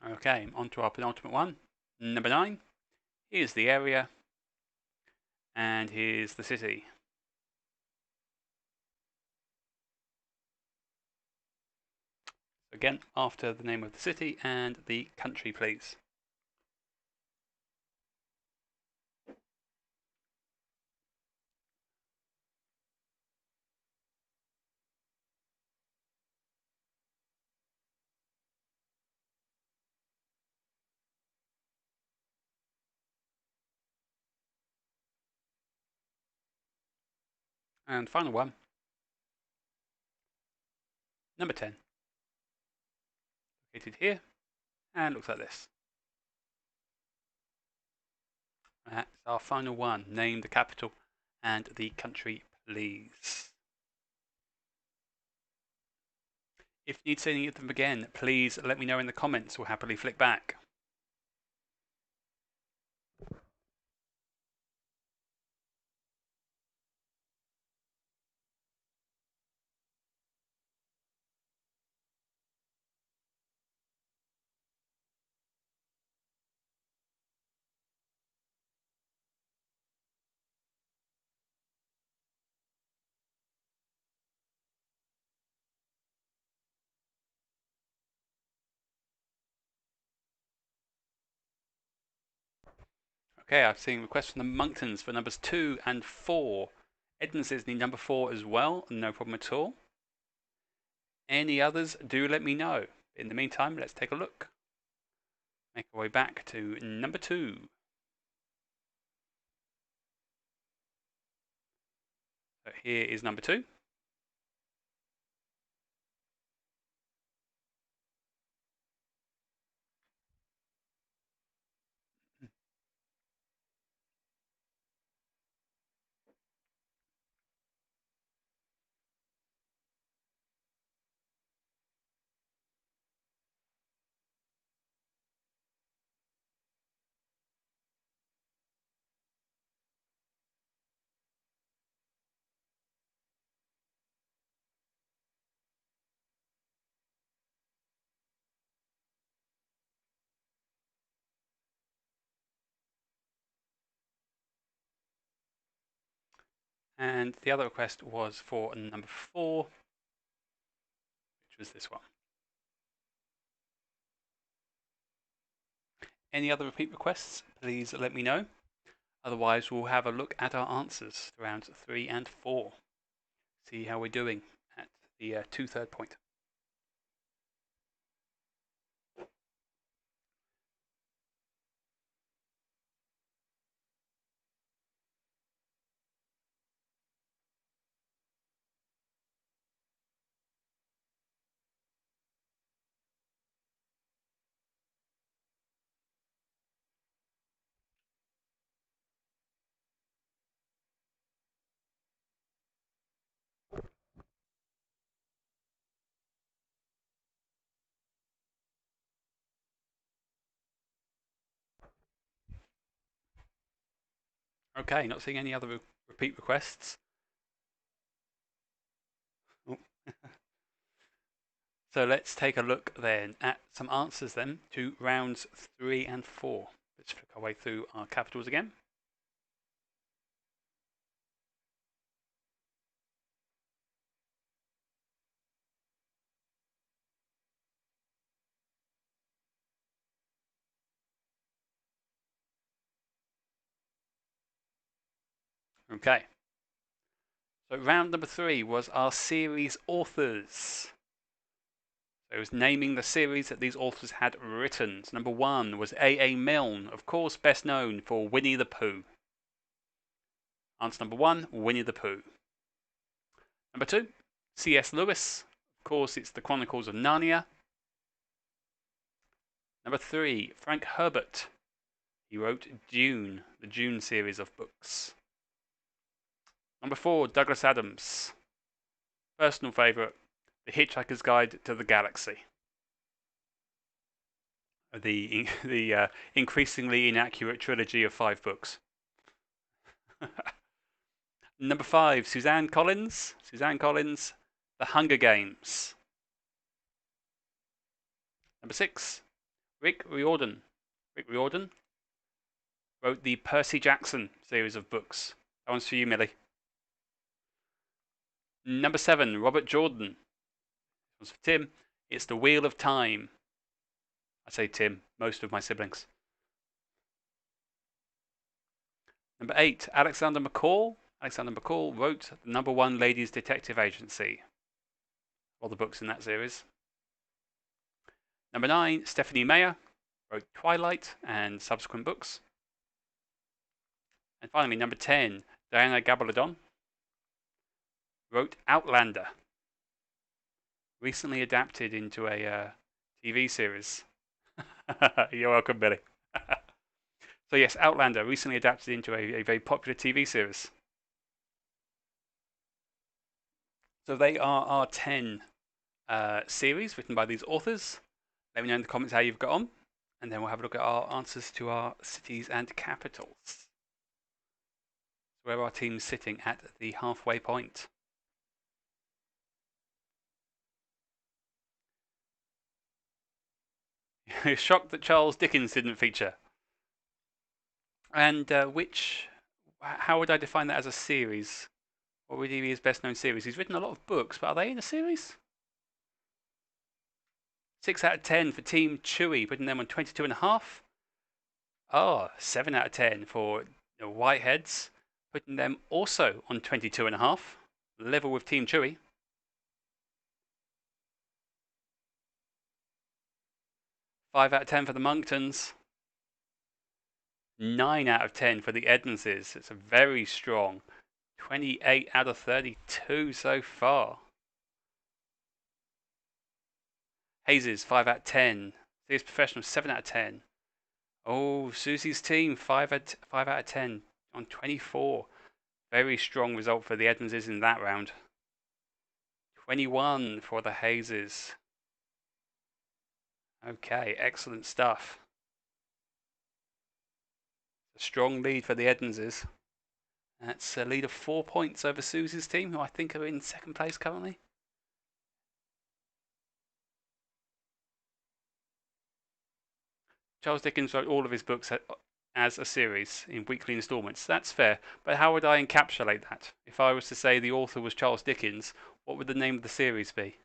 Okay, on to our penultimate one. Number 9 is the area, and here's the city. Again, after the name of the city and the country, please. And final one, number 10. Located here, and looks like this. That's our final one. Name the capital and the country, please. If you need to see any of them again, please let me know in the comments. We'll happily flick back. Okay, I've seen requests from the Monktons for numbers 2 and 4. Edmund says need number 4 as well, no problem at all. Any others, do let me know. In the meantime, let's take a look. Make our way back to number 2. So here is number 2. And the other request was for number 4, which was this one. Any other repeat requests, please let me know. Otherwise, we'll have a look at our answers to rounds 3 and 4. See how we're doing at the 2/3 point. Okay, not seeing any other repeat requests. Oh. So let's take a look then at some answers then to rounds 3 and 4. Let's flick our way through our capitals again. Okay. So round number 3 was our series authors. So it was naming the series that these authors had written. So number 1 was A.A. Milne, of course best known for Winnie the Pooh. Answer number 1, Winnie the Pooh. Number 2, C.S. Lewis. Of course, it's the Chronicles of Narnia. Number 3, Frank Herbert. He wrote Dune, the Dune series of books. Number 4, Douglas Adams. Personal favourite, The Hitchhiker's Guide to the Galaxy. The increasingly inaccurate trilogy of 5 books. Number 5, Suzanne Collins. Suzanne Collins, The Hunger Games. Number 6, Rick Riordan. Rick Riordan wrote the Percy Jackson series of books. That one's for you, Millie. Number 7, Robert Jordan. This one's for Tim. It's The Wheel of Time. I say Tim, most of my siblings. Number 8, Alexander McCall. Alexander McCall wrote the number 1 Ladies Detective Agency. All the books in that series. Number 9, Stephanie Meyer wrote Twilight and subsequent books. And finally, number 10, Diana Gabaldon wrote Outlander, recently adapted into a TV series. You're welcome, Billy. So yes, Outlander, recently adapted into a very popular TV series. So they are our 10 series written by these authors. Let me know in the comments how you've got on, and then we'll have a look at our answers to our cities and capitals. Where our team's sitting at the halfway point. You're shocked that Charles Dickens didn't feature. And how would I define that as a series? What would he be his best known series? He's written a lot of books, but are they in a series? 6 out of 10 for Team Chewy, putting them on 22.5. Oh, 7 out of 10 for the Whiteheads, putting them also on 22.5, level with Team Chewy. 5 out of 10 for the Monktons. 9 out of 10 for the Edmondses. It's a very strong 28 out of 32 so far. Hayes, 5 out of 10. These Professionals, 7 out of 10. Oh, Susie's team, 5 out of 10 on 24. Very strong result for the Edmondses in that round. 21 for the Hayeses. Okay, excellent stuff. A strong lead for the Edmondses. That's a lead of 4 points over Susie's team, who I think are in second place currently. Charles Dickens wrote all of his books as a series in weekly instalments. That's fair, but how would I encapsulate that? If I was to say the author was Charles Dickens, what would the name of the series be?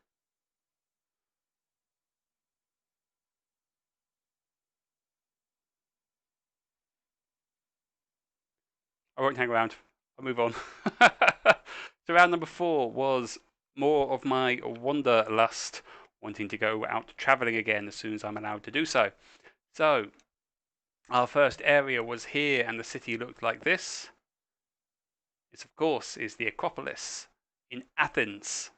I won't hang around. I'll move on. So round number 4 was more of my wanderlust, wanting to go out travelling again as soon as I'm allowed to do so. So our first area was here, and the city looked like this. This, of course, is the Acropolis in Athens.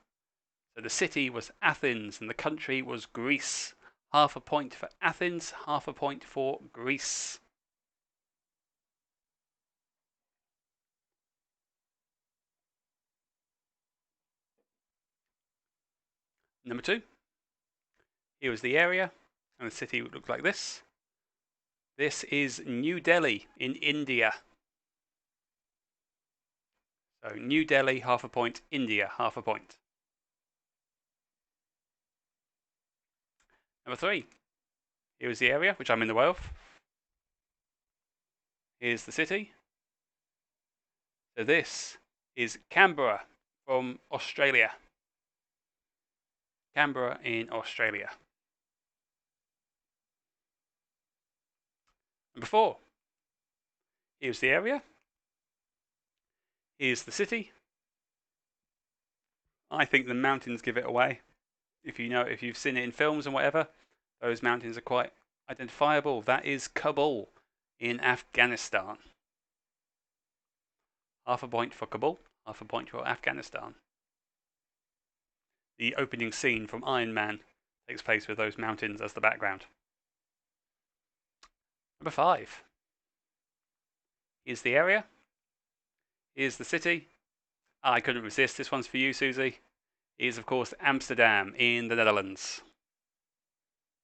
So the city was Athens, and the country was Greece. Half a point for Athens, half a point for Greece. Number 2. Here was the area, and the city would look like this. This is New Delhi in India. So New Delhi, half a point. India, half a point. Number 3. Here is the area, which I'm in the way of. Here's the city. So this is Canberra from Australia. Canberra in Australia. Number 4. Here's the area. Here's the city. I think the mountains give it away. If you've seen it in films and whatever, those mountains are quite identifiable. That is Kabul in Afghanistan. Half a point for Kabul, half a point for Afghanistan. The opening scene from Iron Man takes place with those mountains as the background. Number 5. Here's the area. Here's the city. I couldn't resist. This one's for you, Susie. Is, of course, Amsterdam in the Netherlands.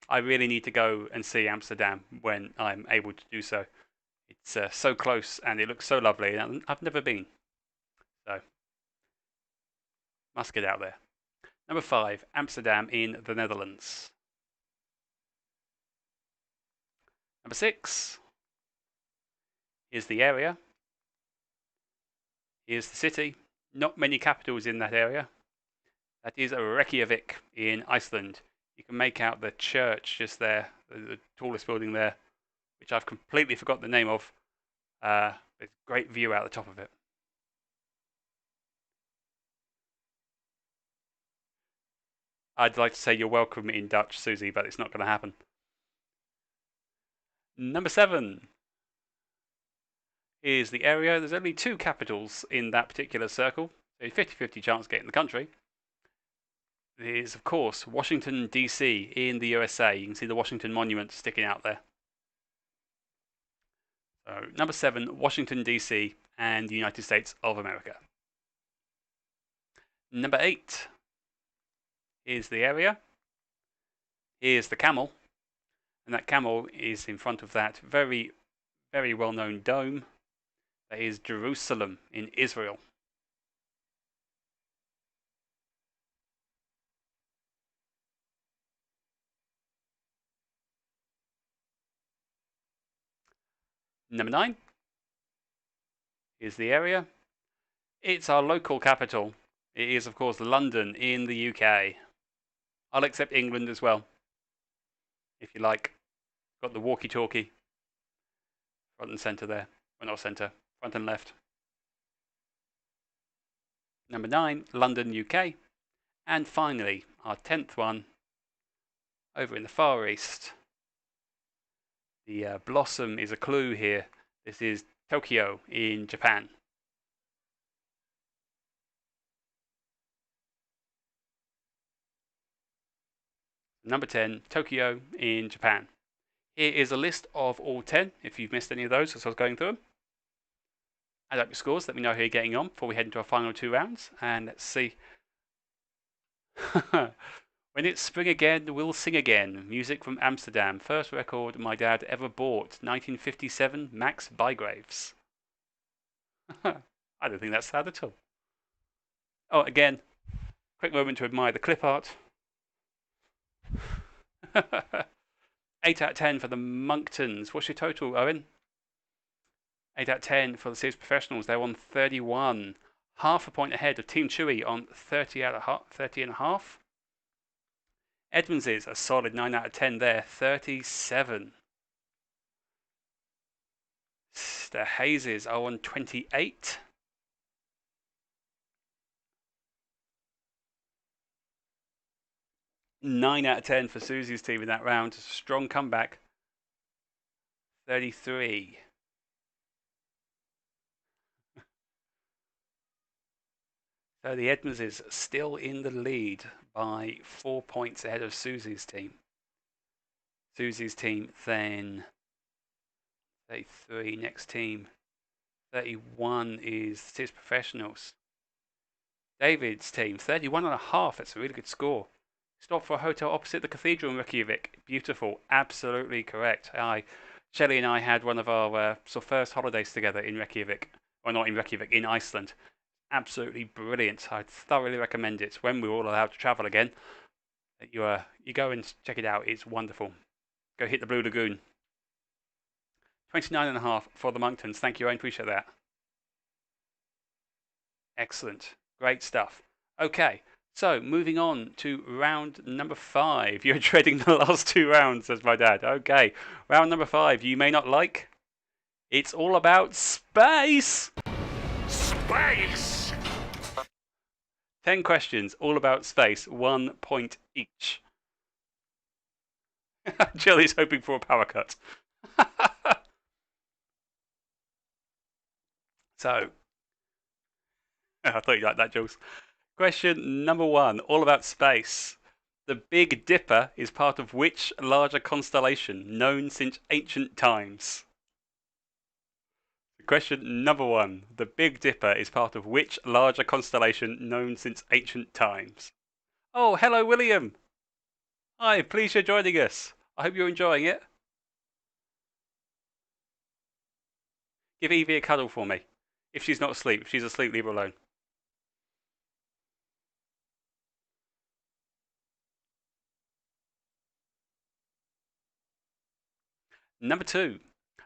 I really need to go and see Amsterdam when I'm able to do so. It's so close and it looks so lovely. And I've never been. So, must get out there. Number 5, Amsterdam in the Netherlands. Number 6. Here's the area. Here's the city. Not many capitals in that area. That is Reykjavik in Iceland. You can make out the church just there, the tallest building there, which I've completely forgot the name of. It's a great view out the top of it. I'd like to say you're welcome in Dutch, Susie, but it's not going to happen. Number 7 is the area. There's only 2 capitals in that particular circle. a 50-50 chance of getting the country, is, of course, Washington, D.C. in the USA. You can see the Washington Monument sticking out there. So, number 7, Washington, D.C. and the United States of America. Number 8 is the area. Here's the camel. And that camel is in front of that very, very well-known dome. That is Jerusalem in Israel. Number 9 is the area. It's our local capital. It is, of course, London in the UK. I'll accept England as well, if you like. Got the walkie-talkie front and centre there. Well, not centre, front and left. Number 9, London, UK. And finally, our 10th one, over in the Far East. The blossom is a clue here. This is Tokyo in Japan. Number 10, Tokyo in Japan. Here is a list of all 10, if you've missed any of those as I was going through them. Add up your scores, let me know how you're getting on before we head into our final 2 rounds. And let's see. When it's spring again, we'll sing again. Music from Amsterdam. First record my dad ever bought. 1957, Max Bygraves. I don't think that's sad at all. Oh, again, quick moment to admire the clip art. 8 out of 10 for the Monktons. What's your total, Owen? 8 out of 10 for the Series Professionals. They're on 31. Half a point ahead of Team Chewy on 30 and a half. Edmonds is a solid 9 out of 10 there, 37. The Hazes are on 28. Nine out of 10 for Susie's team in that round. Strong comeback. 33. So the Edmonds is still in the lead by 4 points ahead of Susie's team. Susie's team then 33. Next team 31 is Series Professionals. David's team 31 and a half. That's a really good score. Stop for a hotel opposite the cathedral in Reykjavik. Beautiful. Absolutely correct. Shelley and I had one of our first holidays together in Reykjavik. Well, not in Reykjavik, in Iceland. Absolutely brilliant. I thoroughly recommend it when we're all allowed to travel again. You go and check it out. It's wonderful. Go hit the Blue Lagoon. 29 and a half for the Monktons. Thank you, I appreciate that. Excellent. Great stuff. Okay, so moving on to round number 5. You're dreading the last 2 rounds, says my dad. Okay, round number 5. You may not like. It's all about space. Space! 10 questions, all about space, 1 point each. Jilly's hoping for a power cut. So, I thought you liked that, Jules. Question number 1, all about space. The Big Dipper is part of which larger constellation known since ancient times? Question number 1. The Big Dipper is part of which larger constellation known since ancient times? Oh, hello, William. Hi, pleased you're joining us. I hope you're enjoying it. Give Evie a cuddle for me. If she's not asleep. If she's asleep, leave her alone. Number 2.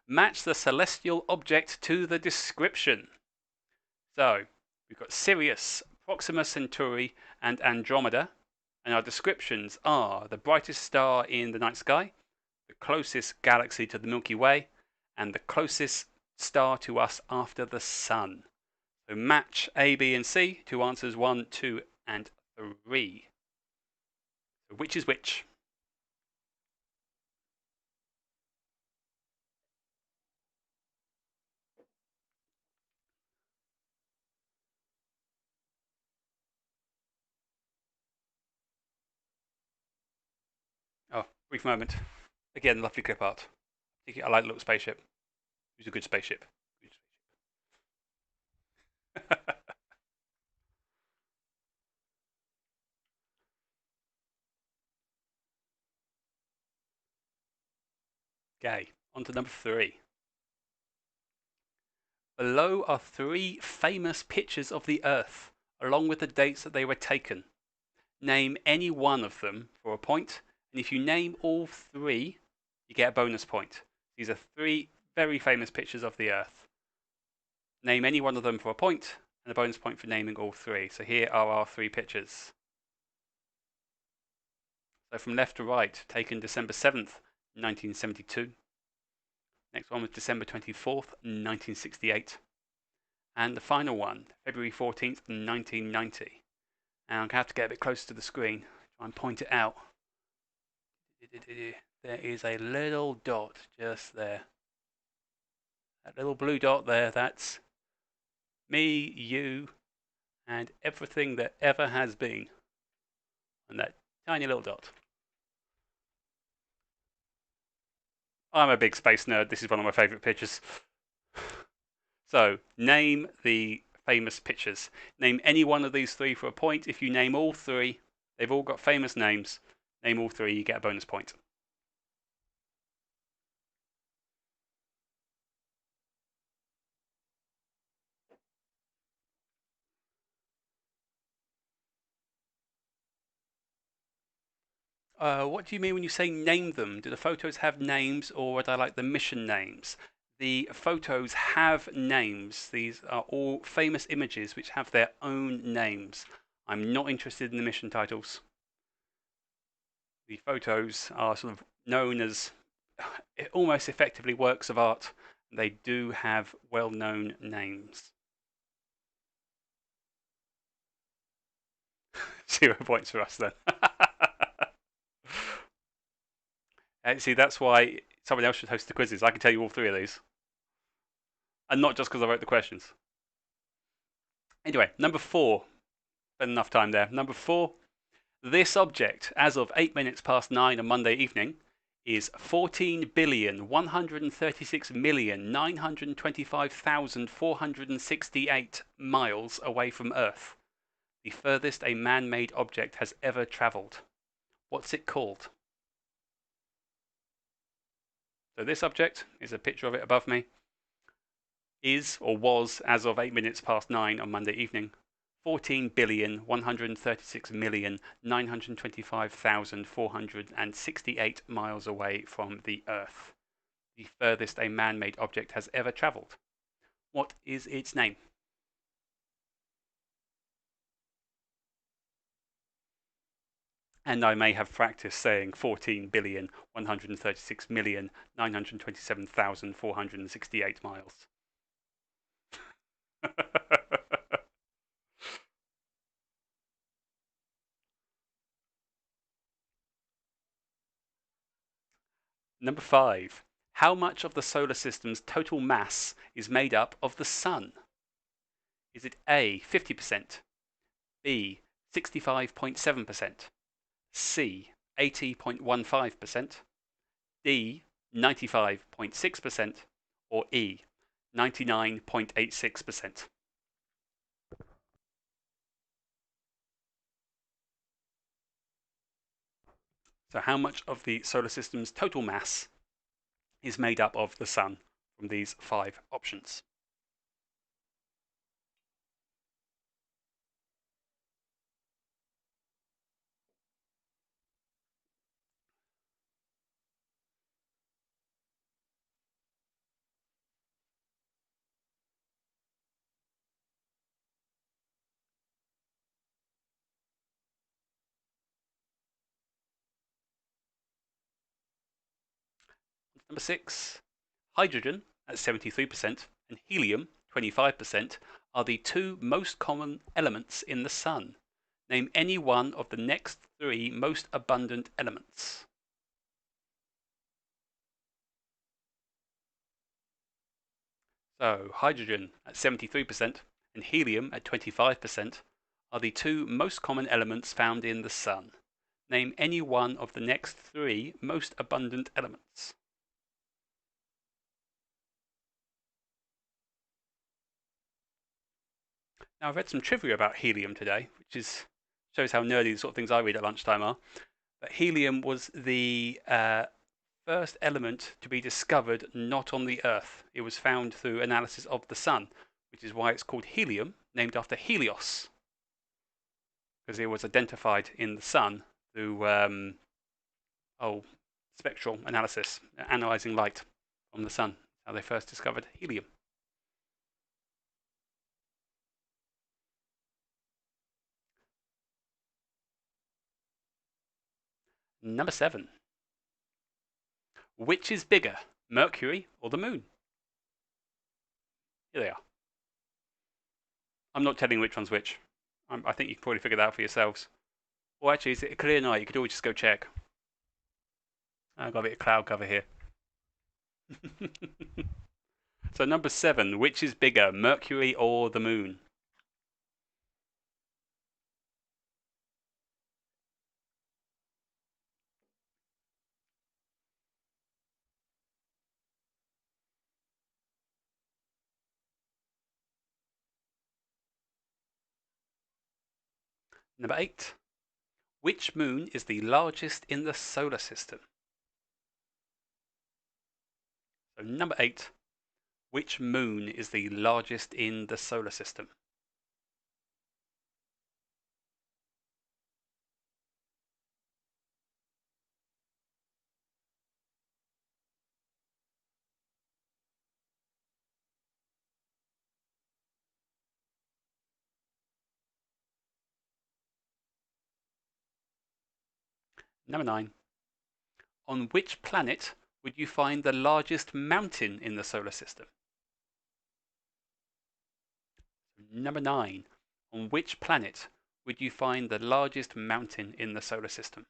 Match the celestial object to the description. So, we've got Sirius, Proxima Centauri, and Andromeda. And our descriptions are the brightest star in the night sky, the closest galaxy to the Milky Way, and the closest star to us after the Sun. So match A, B, and C to answers 1, 2, and 3. So which is which? Brief moment. Again, lovely clip art. I like the little spaceship. It was a good spaceship. Okay, on to number 3. Below are 3 famous pictures of the Earth, along with the dates that they were taken. Name any one of them for a point, and if you name all 3, you get a bonus point. These are 3 very famous pictures of the Earth. Name any one of them for a point, and a bonus point for naming all 3. So here are our 3 pictures. So from left to right, taken December 7th, 1972. Next one was December 24th, 1968. And the final one, February 14th, 1990. And I'm going to have to get a bit closer to the screen, try and point it out. There is a little dot just there. That little blue dot there, that's me, you, and everything that ever has been. And that tiny little dot. I'm a big space nerd. This is one of my favourite pictures. So, name the famous pictures. Name any one of these 3 for a point. If you name all 3, they've all got famous names. Name all 3, you get a bonus point. What do you mean when you say name them? Do the photos have names, or would I like the mission names? The photos have names. These are all famous images which have their own names. I'm not interested in the mission titles. The photos are sort of known as almost effectively works of art. They do have well-known names. 0 points for us then. See, that's why someone else should host the quizzes. I can tell you all 3 of these. And not just because I wrote the questions. Anyway, number 4. Spent enough time there. Number 4. This object, as of 8 minutes past 9 on Monday evening, is 14,136,925,468 miles away from Earth. The furthest a man-made object has ever travelled. What's it called? So this object is a picture of it above me. Is or was, as of 8 minutes past 9 on Monday evening, 14,136,925,468 miles away from the Earth. The furthest a man-made object has ever travelled. What is its name? And I may have practiced saying 14,136,927,468 miles. Number 5. How much of the solar system's total mass is made up of the Sun? Is it A, 50%, B, 65.7%, C, 80.15%, D, 95.6%, or E, 99.86%? So how much of the solar system's total mass is made up of the Sun from these 5 options? Number 6. Hydrogen at 73% and helium 25% are the 2 most common elements in the Sun. Name any one of the next 3 most abundant elements. So hydrogen at 73% and helium at 25% are the 2 most common elements found in the Sun. Name any one of the next three most abundant elements. Now, I've read some trivia about helium today, which shows how nerdy the sort of things I read at lunchtime are. But helium was the first element to be discovered not on the Earth. It was found through analysis of the sun, which is why it's called helium, named after Helios, because it was identified in the sun through spectral analysis, analyzing light from the sun. How they first discovered helium. Number 7. Which is bigger, Mercury or the Moon? Here they are. I'm not telling which one's which. I think you can probably figure that out for yourselves. Or actually, is it a clear night? You could always just go check. I've got a bit of cloud cover here. So number 7, which is bigger, Mercury or the Moon? Number 8, which moon is the largest in the solar system? So number 8, which moon is the largest in the solar system? Number 9, on which planet would you find the largest mountain in the solar system? Number 9, on which planet would you find the largest mountain in the solar system?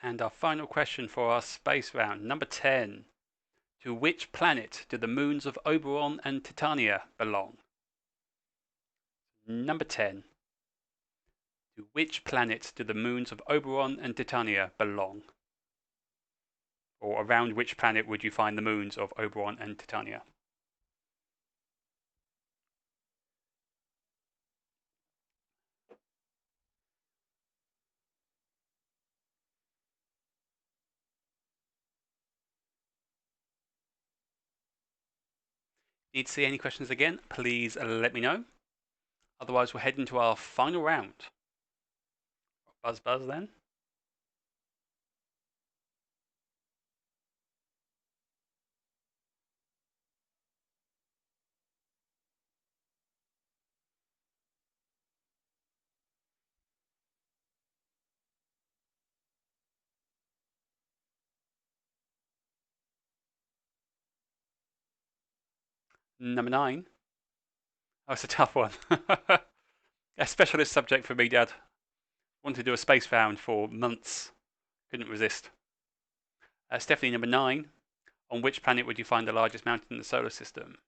And our final question for our space round, number 10. To which planet do the moons of Oberon and Titania belong? Number 10. To which planet do the moons of Oberon and Titania belong? Or around which planet would you find the moons of Oberon and Titania? Need to see any questions again? Please let me know. Otherwise, we'll head into our final round. Buzz buzz then. Number 9. Oh, it's a tough one. A specialist subject for me, Dad. Wanted to do a space round for months. Couldn't resist. Stephanie, number 9. On which planet would you find the largest mountain in the solar system?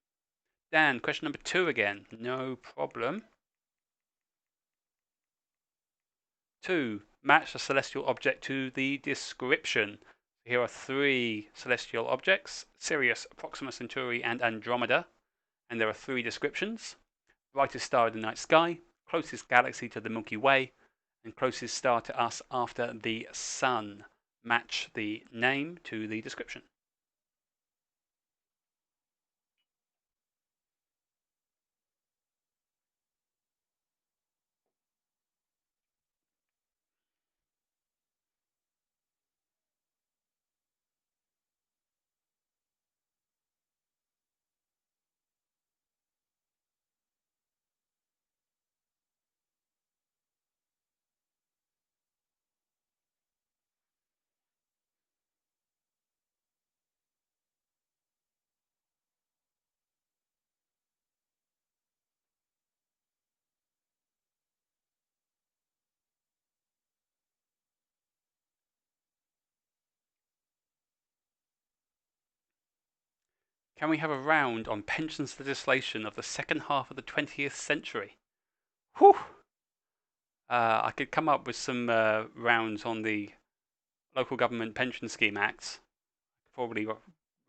Dan, question number 2 again. No problem. 2. Match the celestial object to the description. Here are 3 celestial objects: Sirius, Proxima Centauri, and Andromeda. And there are 3 descriptions: brightest star in the night sky, closest galaxy to the Milky Way, and closest star to us after the Sun. Match the name to the description. Can we have a round on pensions legislation of the second half of the 20th century? Whew! I could come up with some rounds on the Local Government Pension Scheme Acts. Probably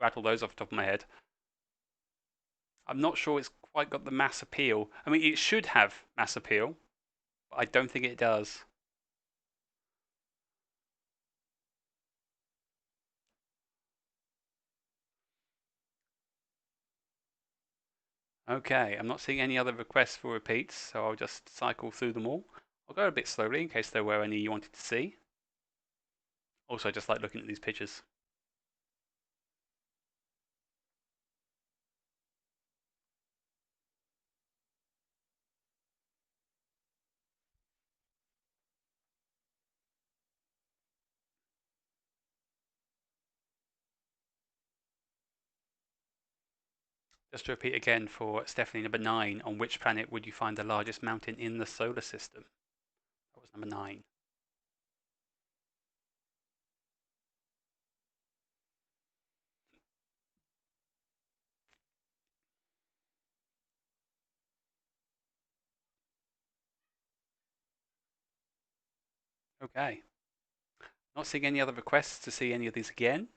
rattle those off the top of my head. I'm not sure it's quite got the mass appeal. I mean, it should have mass appeal, but I don't think it does. Okay, I'm not seeing any other requests for repeats, so I'll just cycle through them all. I'll go a bit slowly in case there were any you wanted to see. Also, I just like looking at these pictures. Just to repeat again for Stephanie, number 9, on which planet would you find the largest mountain in the solar system? That was number 9. Okay. Not seeing any other requests to see any of these again.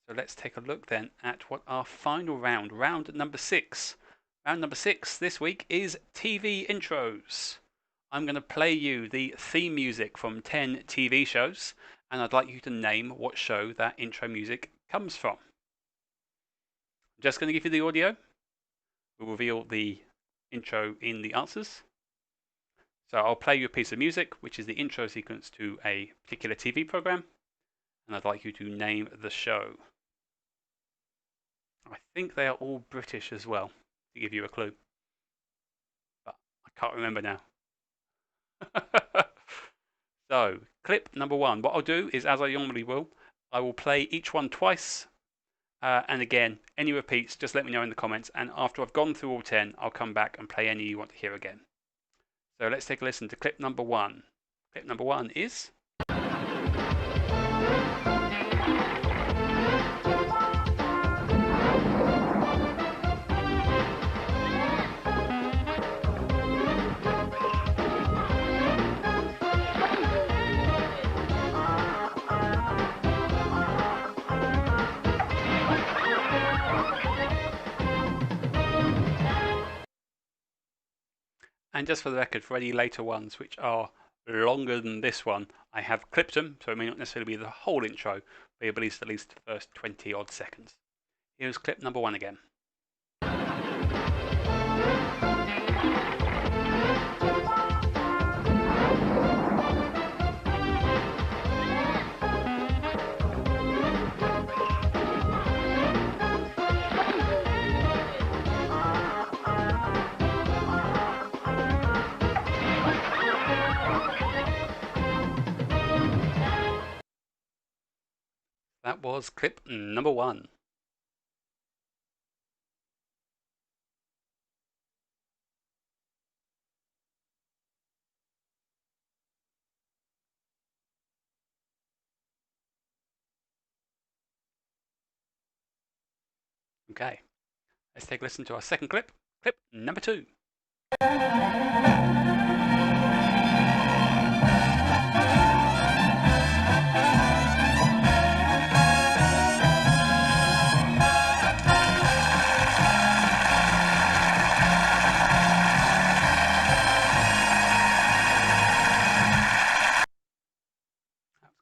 So let's take a look then at what our final round, round number 6. Round number 6 this week is TV intros. I'm going to play you the theme music from 10 TV shows, and I'd like you to name what show that intro music comes from. I'm just going to give you the audio. We'll reveal the intro in the answers. So I'll play you a piece of music, which is the intro sequence to a particular TV program, and I'd like you to name the show. I think they are all British as well, to give you a clue. But I can't remember now. So, clip number 1. What I'll do is, as I normally will, I will play each one twice. And again, any repeats, just let me know in the comments. And after I've gone through all 10, I'll come back and play any you want to hear again. So let's take a listen to clip number 1. Clip number 1 is... And just for the record, for any later ones which are longer than this one, I have clipped them, so it may not necessarily be the whole intro, but you'll at least the first 20 odd seconds. Here's clip number 1 again. That was clip number 1. Okay, let's take a listen to our second clip, clip number 2.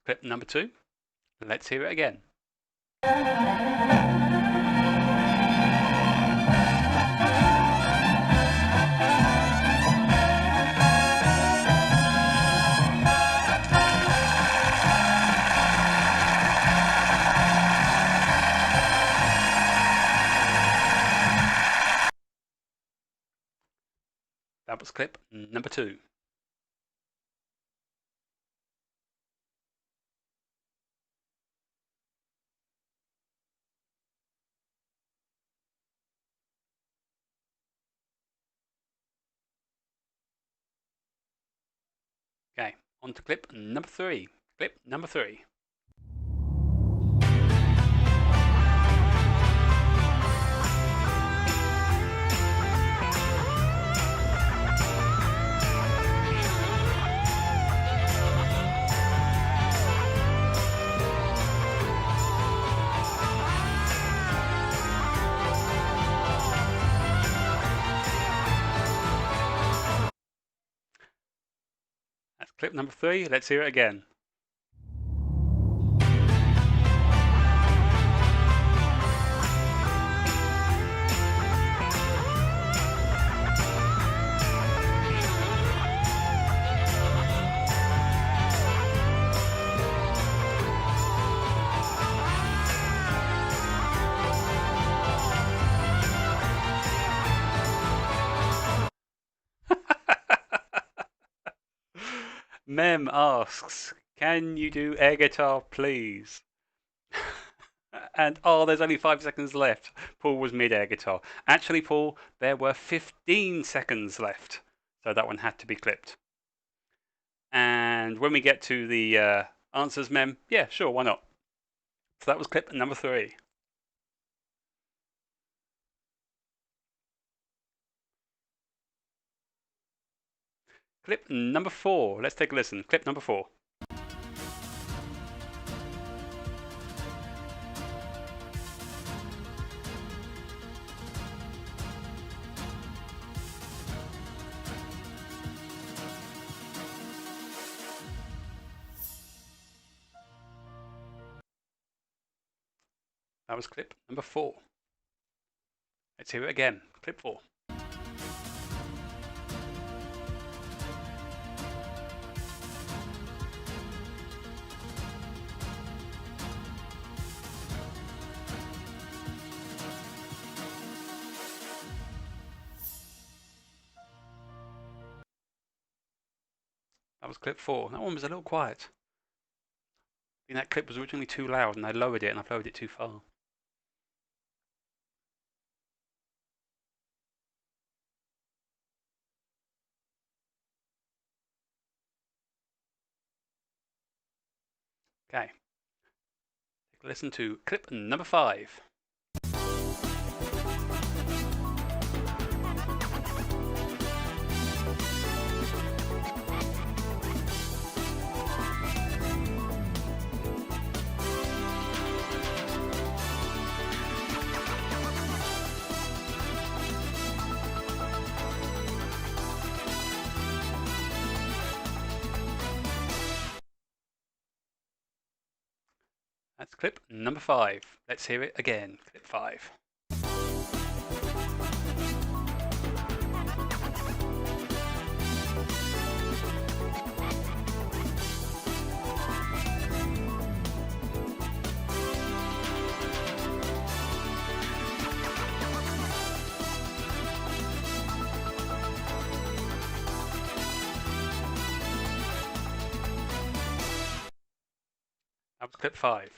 Clip number 2. Let's hear it again. That was clip number 2. Okay, on to clip number 3. Clip number 3. Clip number 3, let's hear it again. Mem asks, can you do air guitar, please? And oh, there's only 5 seconds left. Paul was mid-air guitar. Actually, Paul, there were 15 seconds left. So that one had to be clipped. And when we get to the answers, Mem, yeah, sure, why not? So that was clip number 3. Clip number 4. Let's take a listen. Clip number 4. That was clip number 4. Let's hear it again. Clip 4. That was clip 4. That one was a little quiet. I think that clip was originally too loud and I lowered it and I've lowered it too far. Okay. Take a listen to clip number 5. That's clip number 5. Let's hear it again. Clip 5. That was clip 5.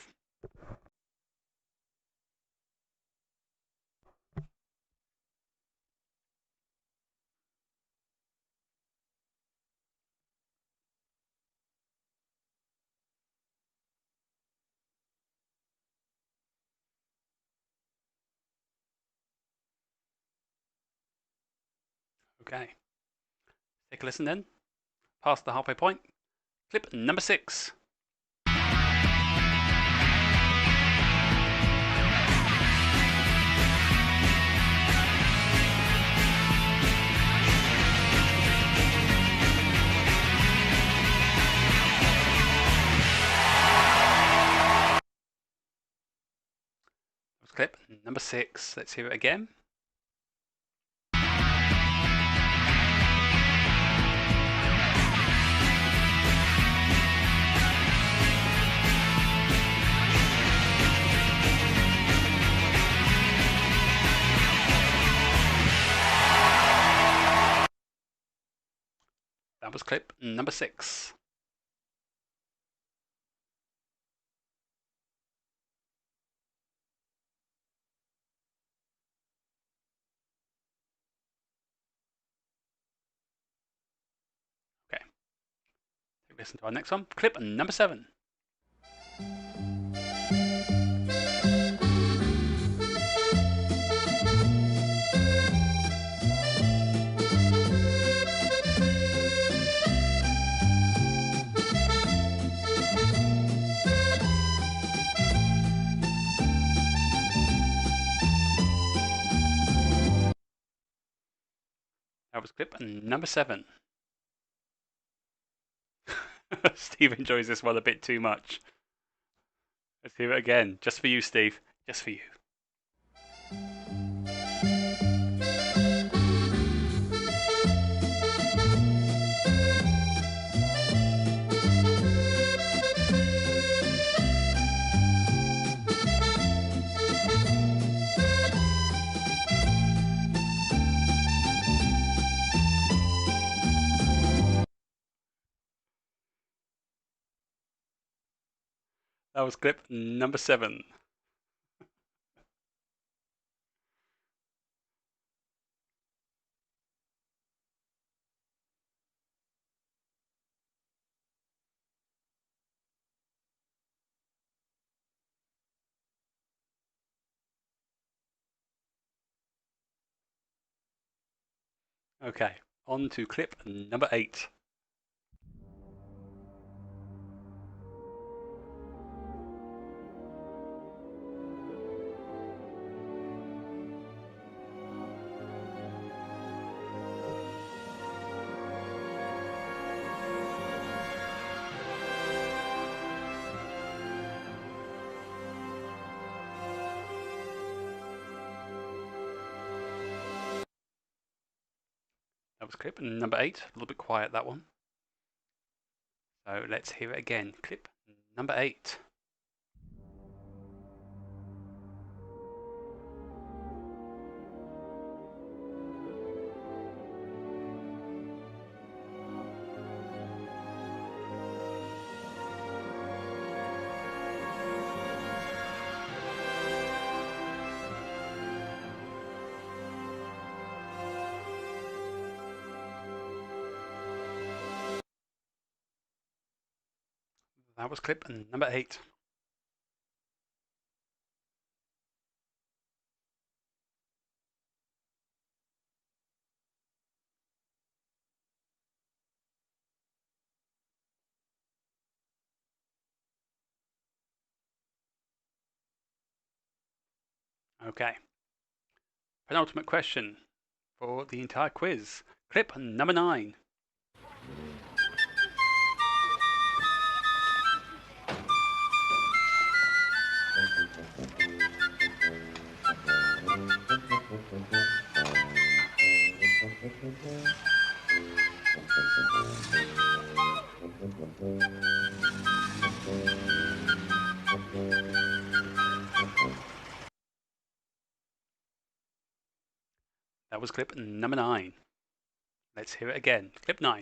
Okay. Take a listen then. Past the halfway point. Clip number 6. Clip number 6. Let's hear it again. That was clip number 6. Okay. Listen to our next one. Clip number 7. That was clip number 7. Steve enjoys this one a bit too much. Let's hear it again. Just for you, Steve. Just for you. That was clip number 7. Okay, on to clip number 8. That was clip number 8. A little bit quiet, that one. So let's hear it again. Clip number 8. That was clip number 8. Okay. Penultimate question for the entire quiz. Clip number 9. That was clip number 9. Let's hear it again. Clip 9.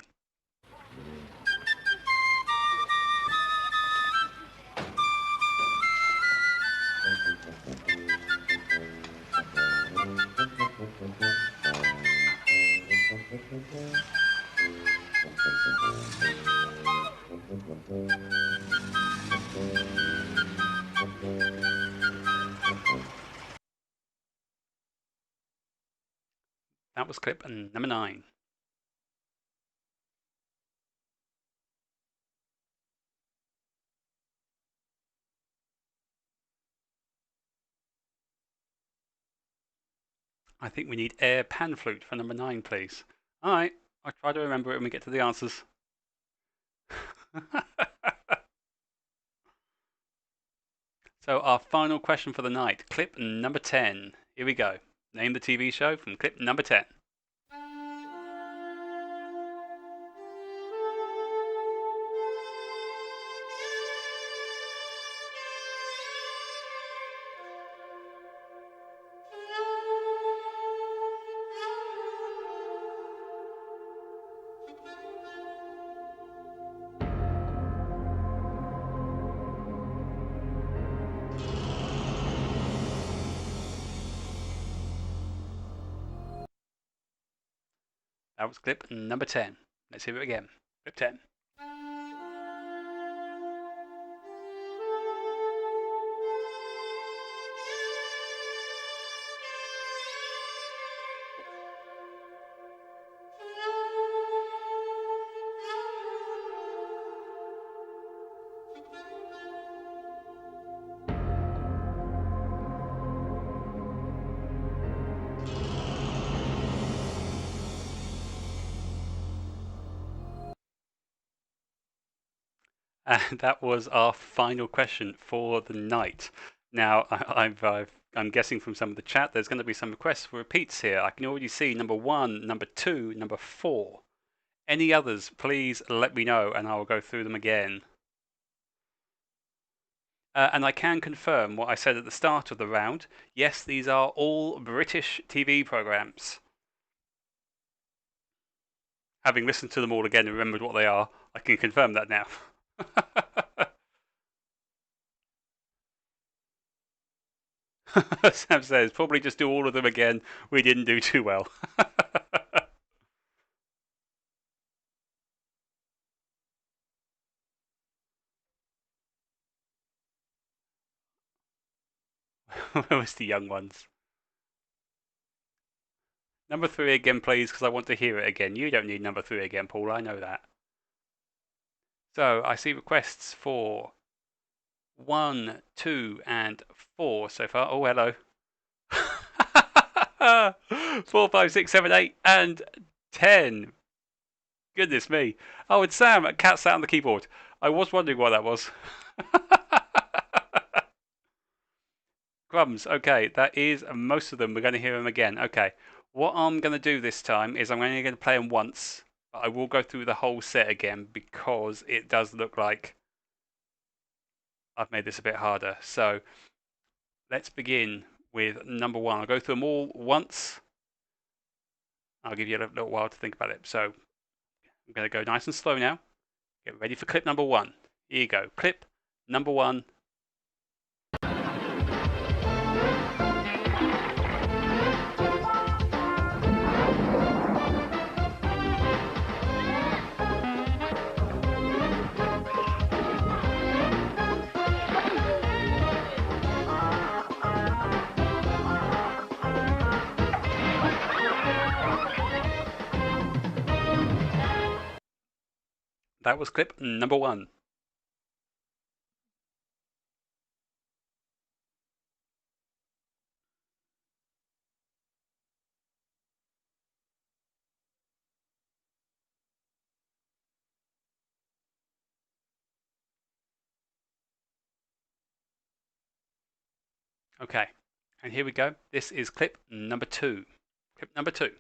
That was clip number 9. I think we need air pan flute for number 9, please. Alright, I'll try to remember it when we get to the answers. So our final question for the night, clip number 10. Here we go. Name the TV show from clip number 10. That was clip number 10. Let's hear it again. Clip 10. And that was our final question for the night. Now, I'm guessing from some of the chat, there's going to be some requests for repeats here. I can already see number 1, number 2, number 4. Any others, please let me know and I'll go through them again. And I can confirm what I said at the start of the round. Yes, these are all British TV programmes. Having listened to them all again and remembered what they are, I can confirm that now. Sam says, probably just do all of them again. We didn't do too well. Where was the young ones? Number 3 again, please, because I want to hear it again. You don't need number 3 again, Paul. I know that. So I see requests for 1, 2, and 4 so far. Oh, hello. 4, 5, 6, 7, 8, and 10. Goodness me. Oh, and Sam, cat sat on the keyboard. I was wondering why that was. Crumbs. Okay, that is most of them. We're going to hear them again. Okay. What I'm going to do this time is I'm only going to play them once. But I will go through the whole set again because it does look like I've made this a bit harder. So let's begin with number 1. I'll go through them all once. I'll give you a little while to think about it. So I'm going to go nice and slow now. Get ready for clip number 1. Here you go. Clip number 1. That was clip number 1. Okay, and here we go. This is clip number 2. Clip number 2.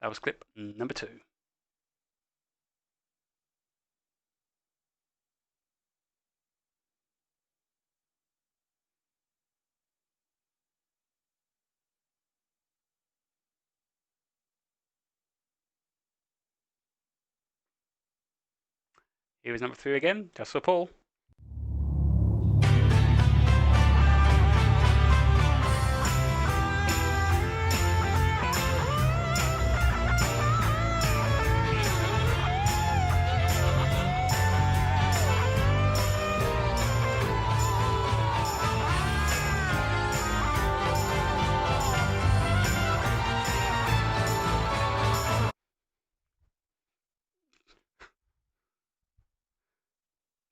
That was clip number 2. Here is number 3 again, just for Paul.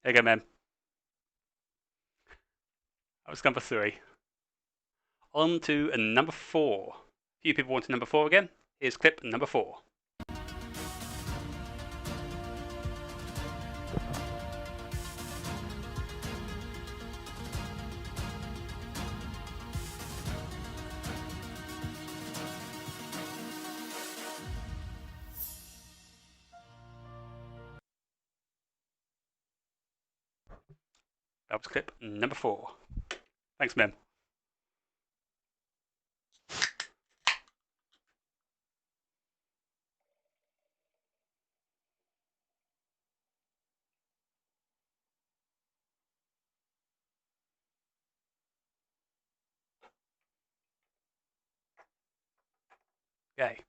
There you go, man. That was number 3. On to number 4. A few people want to number 4 again. Here's clip number 4. That was clip number 4. Thanks, Mem. Okay.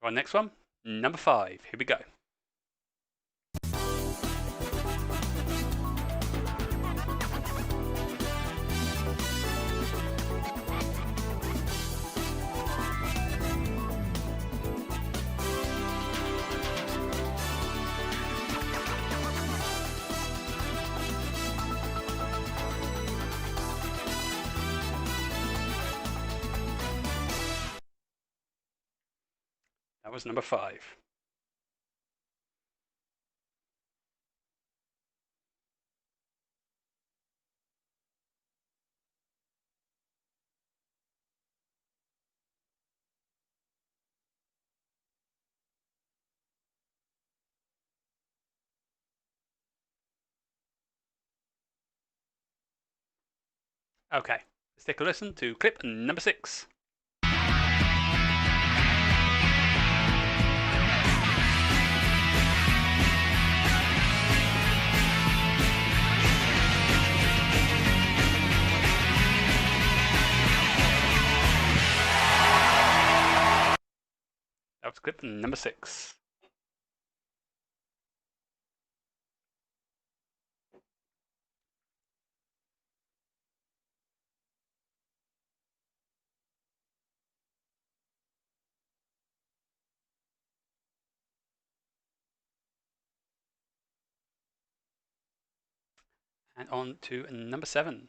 Our next one, number 5. Here we go. That was number 5. Okay, let's take a listen to clip number 6. That was clip number 6. And on to number 7.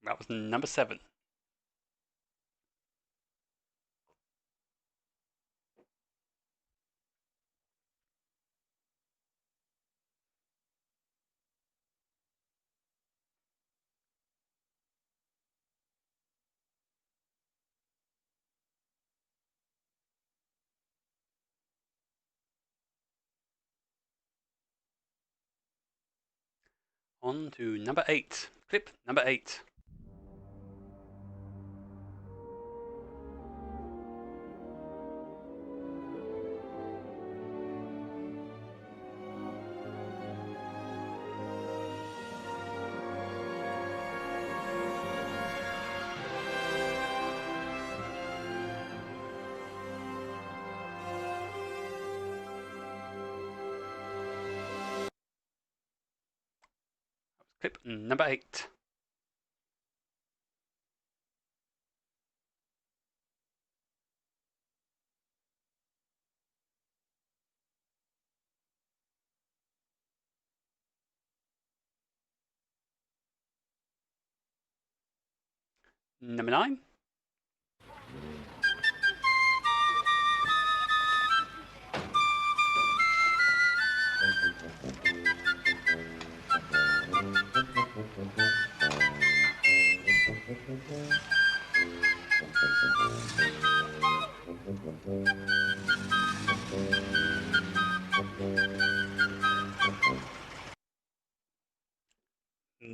That was number 7. On to number 8. Clip number 8. Clip number 8. Number 9.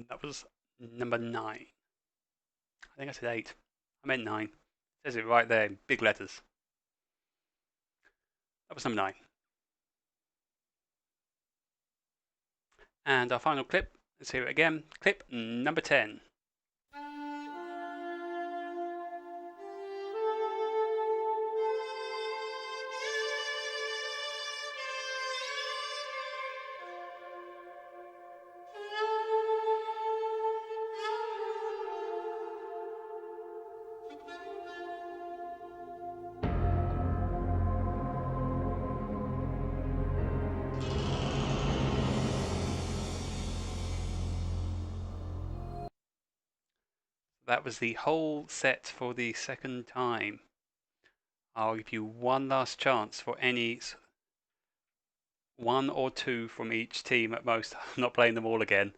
That was number 9. I think I said 8. I meant 9. It says it right there in big letters. That was number 9. And our final clip, let's hear it again. Clip number 10. That was the whole set for the second time. I'll give you one last chance for any 1 or 2 from each team at most. I'm not playing them all again.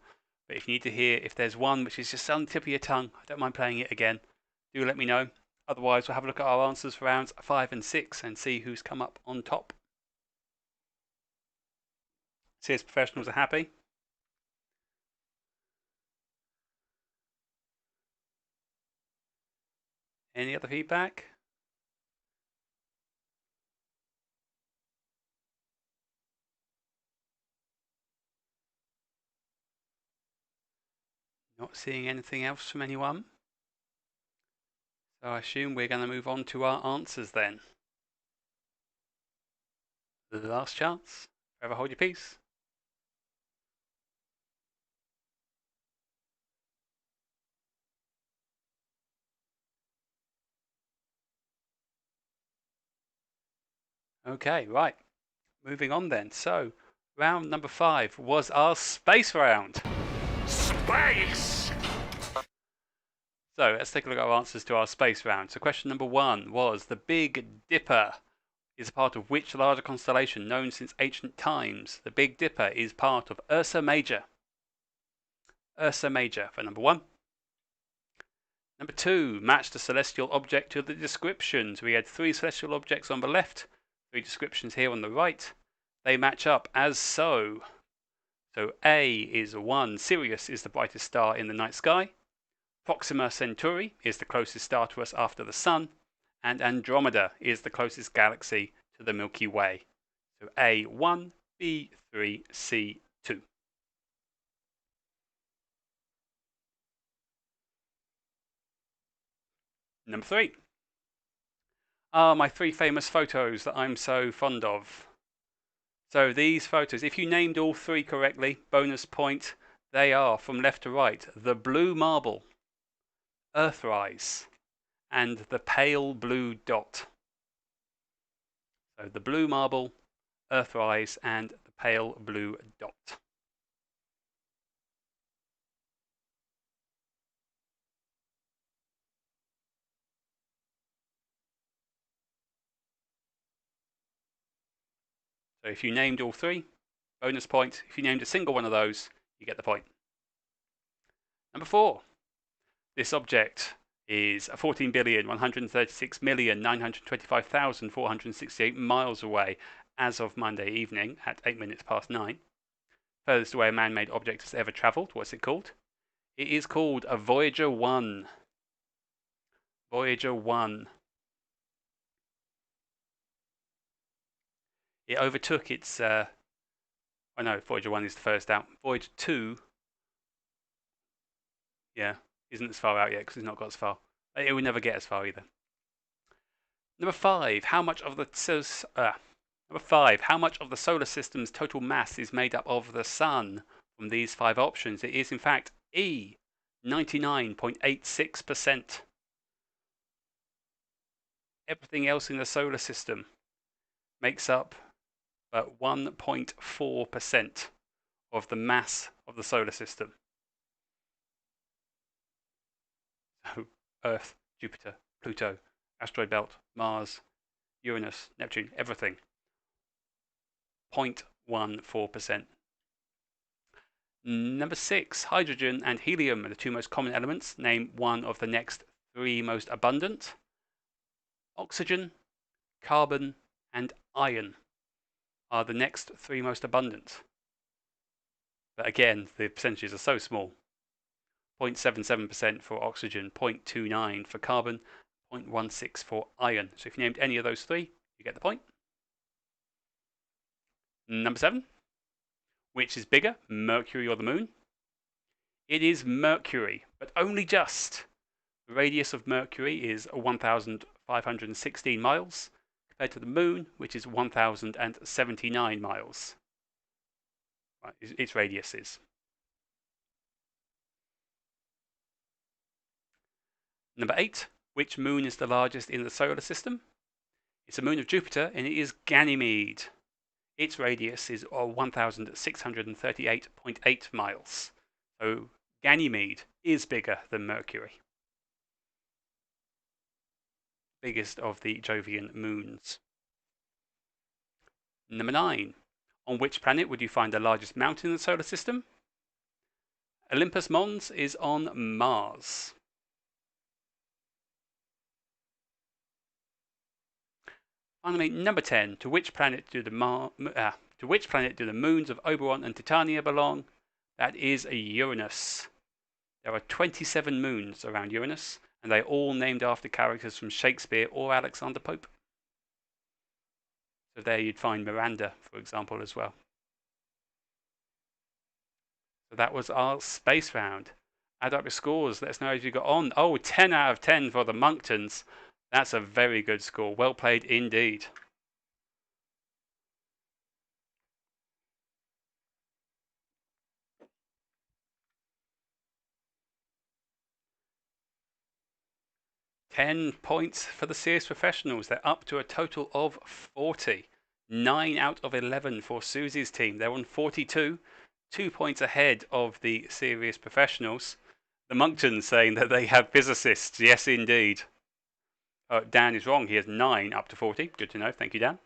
But if you need to hear, if there's one which is just on the tip of your tongue, I don't mind playing it again. Do let me know. Otherwise, we'll have a look at our answers for rounds 5 and 6 and see who's come up on top. CS professionals are happy. Any other feedback? Not seeing anything else from anyone. So I assume we're going to move on to our answers then. The last chance. Forever hold your peace. Okay, right. Moving on then. So, round number 5 was our space round. Space! So, let's take a look at our answers to our space round. So, question number 1 was the Big Dipper is a part of which larger constellation known since ancient times? The Big Dipper is part of Ursa Major. Ursa Major for number 1. Number 2, match the celestial object to the descriptions. We had 3 celestial objects on the left, 3 descriptions here on the right. They match up as so. So A is 1, Sirius is the brightest star in the night sky. Proxima Centauri is the closest star to us after the Sun. And Andromeda is the closest galaxy to the Milky Way. So A 1, B 3, C 2. Number 3 are my 3 famous photos that I'm so fond of. So these photos, if you named all 3 correctly, bonus point, they are from left to right: the blue marble, Earthrise, and the pale blue dot. So the blue marble, Earthrise, and the pale blue dot. So if you named all 3, bonus point. If you named a single one of those, you get the point. Number 4, this object is 14,136,925,468 miles away as of Monday evening at 8 minutes past 9. Furthest away a man-made object has ever travelled. What's it called? It is called a Voyager 1. Voyager 1. It overtook its, Voyager 1 is the first out. Voyager 2, yeah, isn't as far out yet because it's not got as far. It will never get as far either. Number 5, how much of the solar system's total mass is made up of the Sun? From these 5 options, it is in fact E, 99.86%. Everything else in the solar system makes up 1.4% of the mass of the solar system. So Earth, Jupiter, Pluto, asteroid belt, Mars, Uranus, Neptune, everything. 0.14%. Number 6, hydrogen and helium are the 2 most common elements. Name one of the next 3 most abundant. Oxygen, carbon, and iron are the next 3 most abundant. But again, the percentages are so small. 0.77% for oxygen, 0.29 for carbon, 0.16 for iron. So if you named any of those 3, you get the point. Number 7, which is bigger, Mercury or the Moon? It is Mercury, but only just. The radius of Mercury is 1,516 miles, compared to the Moon, which is 1,079 miles. Right, its radius is. Number 8, which moon is the largest in the solar system? It's a moon of Jupiter, and it is Ganymede. Its radius is 1,638.8 miles. So Ganymede is bigger than Mercury. Biggest of the Jovian moons. Number 9, on which planet would you find the largest mountain in the solar system? Olympus Mons is on Mars. Finally, number 10, to which planet do the moons of Oberon and Titania belong? That is Uranus. There are 27 moons around Uranus, and they are all named after characters from Shakespeare or Alexander Pope. So there you'd find Miranda, for example, as well. So that was our space round. Add up your scores. Let us know as you got on. Oh, 10 out of 10 for the Monktons. That's a very good score. Well played indeed. £10 points for the CS professionals. They're up to a total of 40. 9 out of 11 for Susie's team. They're on 42, 2 points ahead of the Serious Professionals. The Monktons saying that they have physicists. Yes, indeed. Dan is wrong. He has 9 up to 40. Good to know. Thank you, Dan.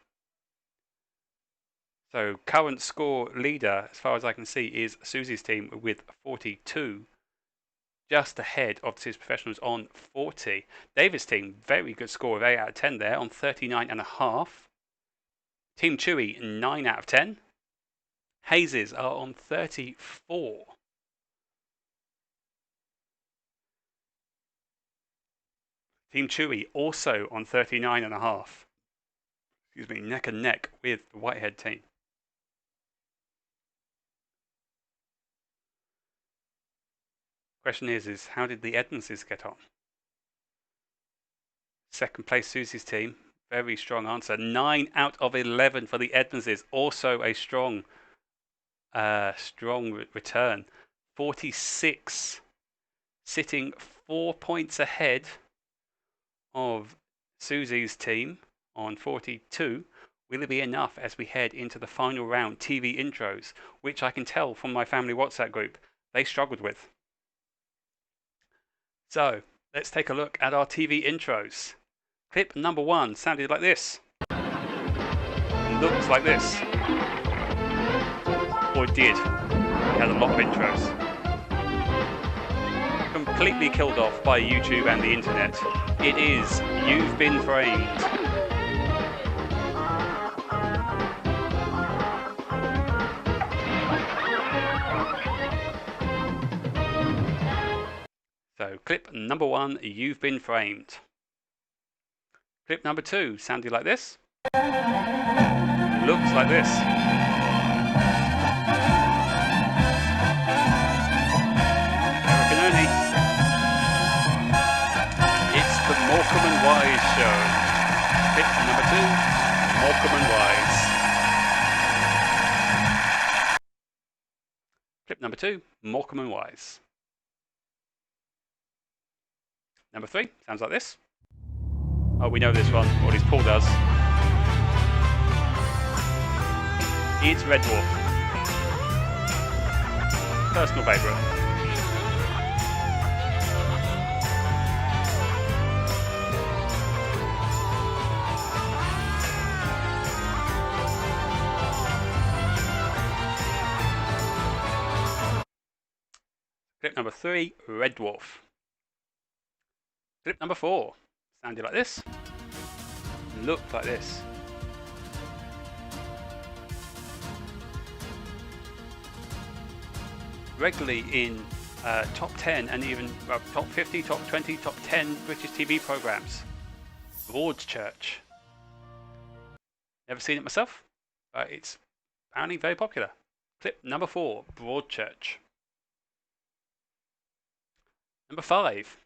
So current score leader, as far as I can see, is Susie's team with 42. Just ahead of the Serious Professionals on 40. David's team, very good score of 8 out of 10 there on 39.5. Team Chewy, 9 out of 10. Hazes are on 34. Team Chewy also on 39.5. Excuse me, neck and neck with the Whitehead team. Question is how did the Edmondses get on? Second place Susie's team, very strong answer. 9 out of 11 for the Edmondses, also a strong return. 46, sitting 4 points ahead of Susie's team on 42. Will it be enough as we head into the final round TV intros, which I can tell from my family WhatsApp group they struggled with? So let's take a look at our TV intros. Clip number 1 sounded like this. Looks like this. Or it did. It had a lot of intros. Completely killed off by YouTube and the internet. It is You've Been Framed. So clip number 1, You've Been Framed. Clip number 2 sounded like this. Looks like this. Eric and Ernie. It's the Morecambe and Wise show. Clip number 2, Morecambe and Wise. Clip number 2, Morecambe and Wise. Number 3 sounds like this. Oh, we know this one, or at least Paul does. It's Red Dwarf. Personal favourite. Clip number 3, Red Dwarf. Clip number 4 sounded like this. Looked like this. Regularly in top 10 and even top 50, top 20, top 10 British TV programmes. Broadchurch. Never seen it myself, but it's apparently very popular. Clip number 4, Broadchurch. Number 5.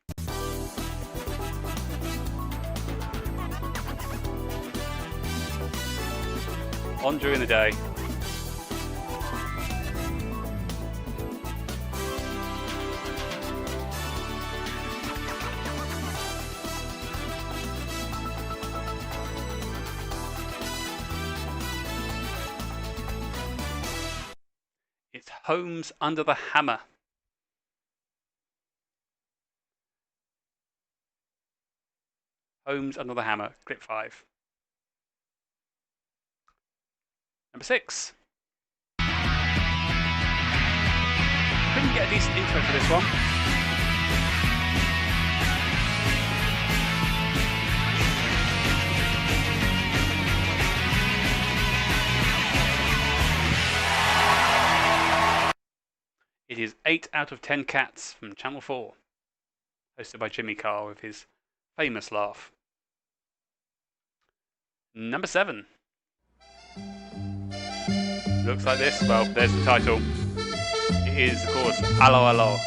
On during the day. It's Holmes Under the Hammer. Holmes Under the Hammer, clip 5. Number 6. Couldn't get a decent intro for this one. It is 8 out of 10 Cats from Channel 4, hosted by Jimmy Carr with his famous laugh. Number 7. Looks like this. Well, there's the title. It is, of course, Allo Allo.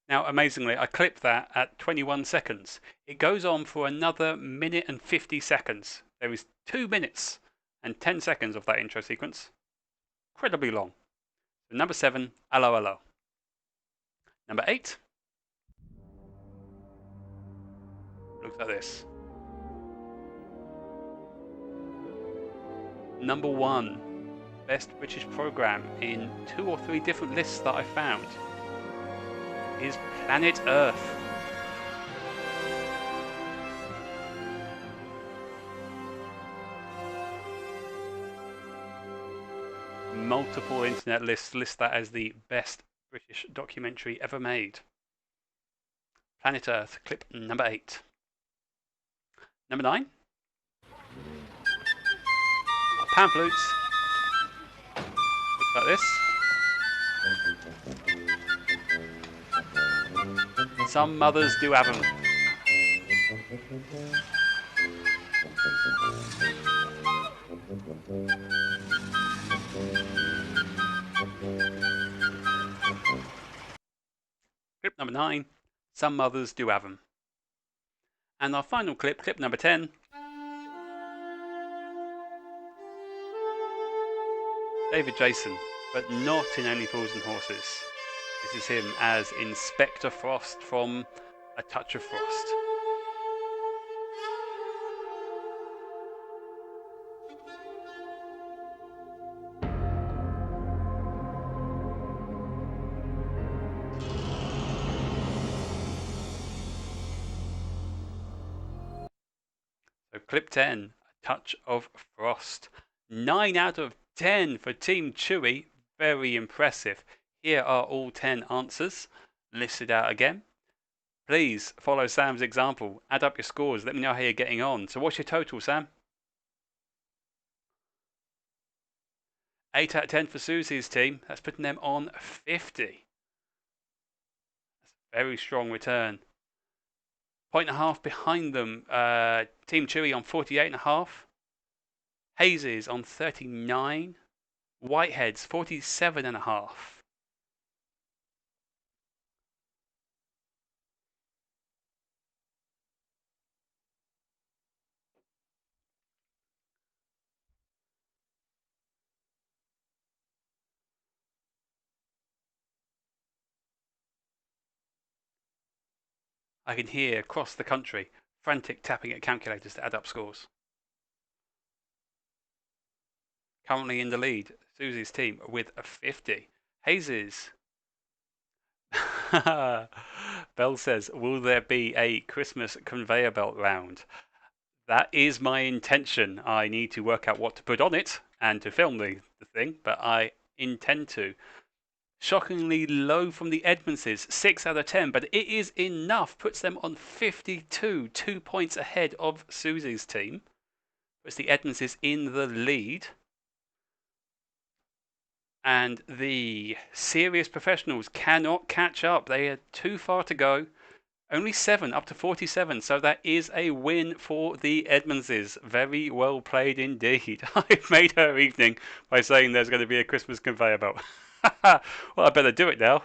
Now, amazingly, I clipped that at 21 seconds. It goes on for another minute and 50 seconds. There is 2 minutes and 10 seconds of that intro sequence. Incredibly long. So number 7, Allo Allo. Number 8 looks like this. Number 1, best British programme in 2 or 3 different lists that I found, is Planet Earth. Multiple internet lists list that as the best British documentary ever made. Planet Earth, clip number 8. Number 9, Pan Flutes. Looks like this. Some mothers do have them. Clip number 9, some mothers do have them. And our final clip, clip number 10. David Jason, but not in Only Fools and Horses. This is him as Inspector Frost from A Touch of Frost. So clip 10, A Touch of Frost. 9 out of 10 for Team Chewy. Very impressive. Here are all 10 answers listed out again. Please follow Sam's example. Add up your scores. Let me know how you're getting on. So what's your total, Sam? 8 out of 10 for Susie's team. That's putting them on 50. That's a very strong return. 1.5 behind them. Team Chewy on 48.5. Hazes on 39. Whiteheads 47.5. I can hear across the country frantic tapping at calculators to add up scores. Currently in the lead, Susie's team with a 50. Hazes. Bell says, will there be a Christmas conveyor belt round? That is my intention. I need to work out what to put on it and to film the thing, but I intend to. Shockingly low from the Edmondses, 6 out of 10, but it is enough. Puts them on 52, 2 points ahead of Susie's team. Puts the Edmondses in the lead. And the serious professionals cannot catch up. They are too far to go. Only 7 up to 47. So that is a win for the Edmondses. Very well played indeed. I've made her evening by saying there's going to be a Christmas conveyor belt. Well, I better do it now.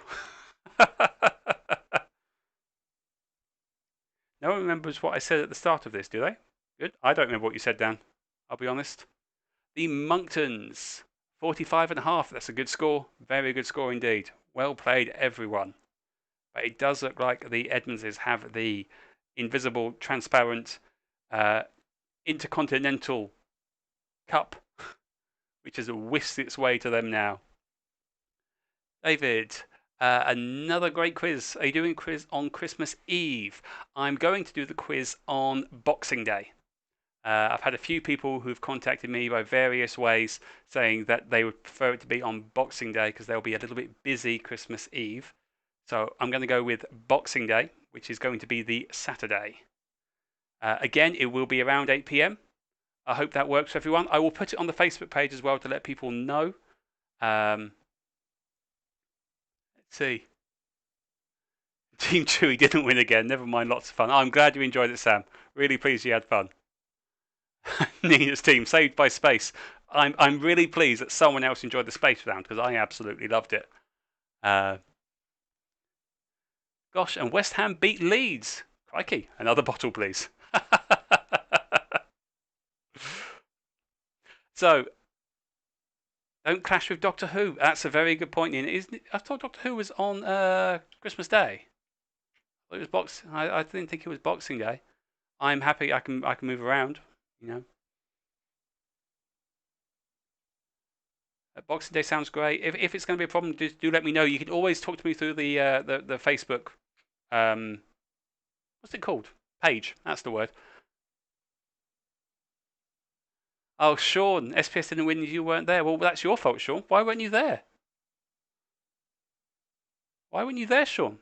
No one remembers what I said at the start of this, do they? Good. I don't remember what you said, Dan. I'll be honest. The Monktons, 45.5. That's a good score. Very good score indeed. Well played, everyone. But it does look like the Edmondses have the invisible, transparent Intercontinental Cup, which has whisked its way to them now. David, another great quiz. Are you doing a quiz on Christmas Eve? I'm going to do the quiz on Boxing Day. I've had a few people who've contacted me by various ways saying that they would prefer it to be on Boxing Day because they'll be a little bit busy Christmas Eve. So I'm going to go with Boxing Day, which is going to be the Saturday. Again, it will be around 8 p.m. I hope that works for everyone. I will put it on the Facebook page as well to let people know. Let's see. Team Chewy didn't win again. Never mind, lots of fun. I'm glad you enjoyed it, Sam. Really pleased you had fun. Nina's team, saved by space. I'm really pleased that someone else enjoyed the space round because I absolutely loved it. Gosh, and West Ham beat Leeds. Crikey, another bottle, please. So, don't clash with Doctor Who. That's a very good point, Ian. I thought Doctor Who was on Christmas Day. It was I didn't think it was Boxing Day. I'm happy. I can move around. You know. Boxing Day sounds great. If it's going to be a problem, do let me know. You can always talk to me through the Facebook. What's it called? Page. That's the word. Oh, Sean, SPS didn't win. You weren't there. Well, that's your fault, Sean. Why weren't you there? Why weren't you there, Sean?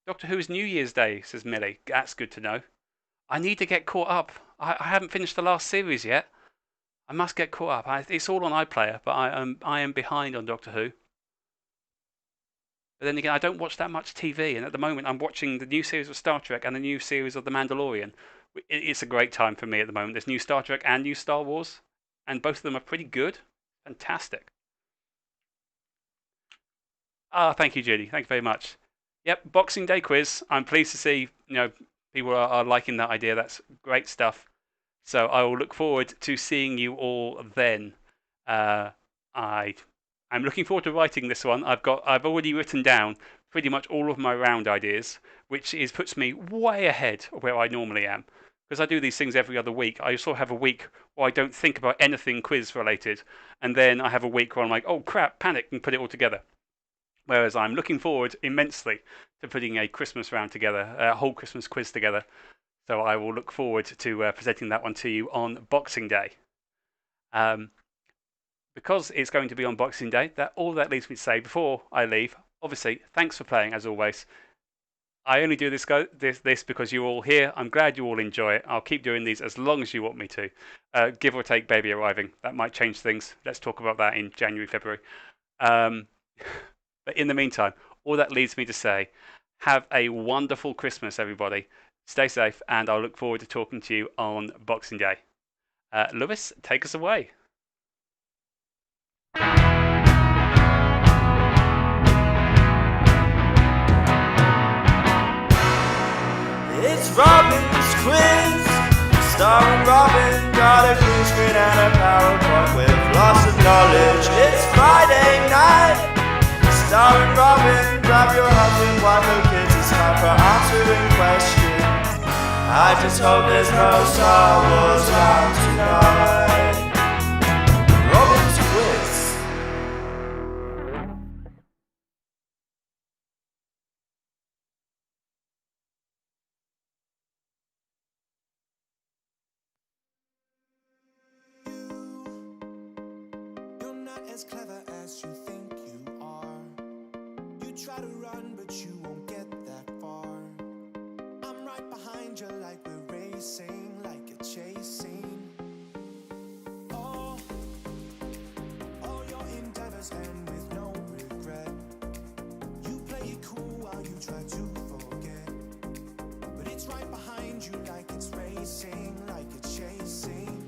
Doctor Who's New Year's Day, says Millie. That's good to know. I need to get caught up. I haven't finished the last series yet. I must get caught up. It's all on iPlayer, but I am behind on Doctor Who. But then again, I don't watch that much TV, and at the moment I'm watching the new series of Star Trek and the new series of The Mandalorian. It's a great time for me at the moment. There's new Star Trek and new Star Wars, and both of them are pretty good. Fantastic. Ah, thank you, Judy. Thank you very much. Yep, Boxing Day quiz. I'm pleased to see people are liking that idea. That's great stuff. So I will look forward to seeing you all then. I'm looking forward to writing this one. I've already written down pretty much all of my round ideas, which puts me way ahead of where I normally am. Because I do these things every other week. I also have a week where I don't think about anything quiz related, and then I have a week where I'm like, oh crap, panic, and put it all together. Whereas I'm looking forward immensely to putting a Christmas round together, a whole Christmas quiz together. So I will look forward to presenting that one to you on Boxing Day. Because it's going to be on Boxing Day, all that leaves me to say before I leave, obviously, thanks for playing as always. I only do this because you're all here. I'm glad you all enjoy it. I'll keep doing these as long as you want me to. Give or take baby arriving. That might change things. Let's talk about that in January, February. But in the meantime, all that leads me to say, have a wonderful Christmas, everybody. Stay safe, and I'll look forward to talking to you on Boxing Day. Lewis, take us away. It's Robin's quiz, starring Robin, got a green screen and a PowerPoint with lots of knowledge. It's Friday night, starring Robin, grab your husband, wife or kids, it's time for answering questions. I just hope there's no Star Wars around tonight. Robin's quiz. You're not as clever as you think you are. You try to run, but you won't get that far. I'm right behind you like we're racing, like a chase scene. All your endeavors end with no regret. You play it cool while you try to forget. But it's right behind you like it's racing, like a chase scene.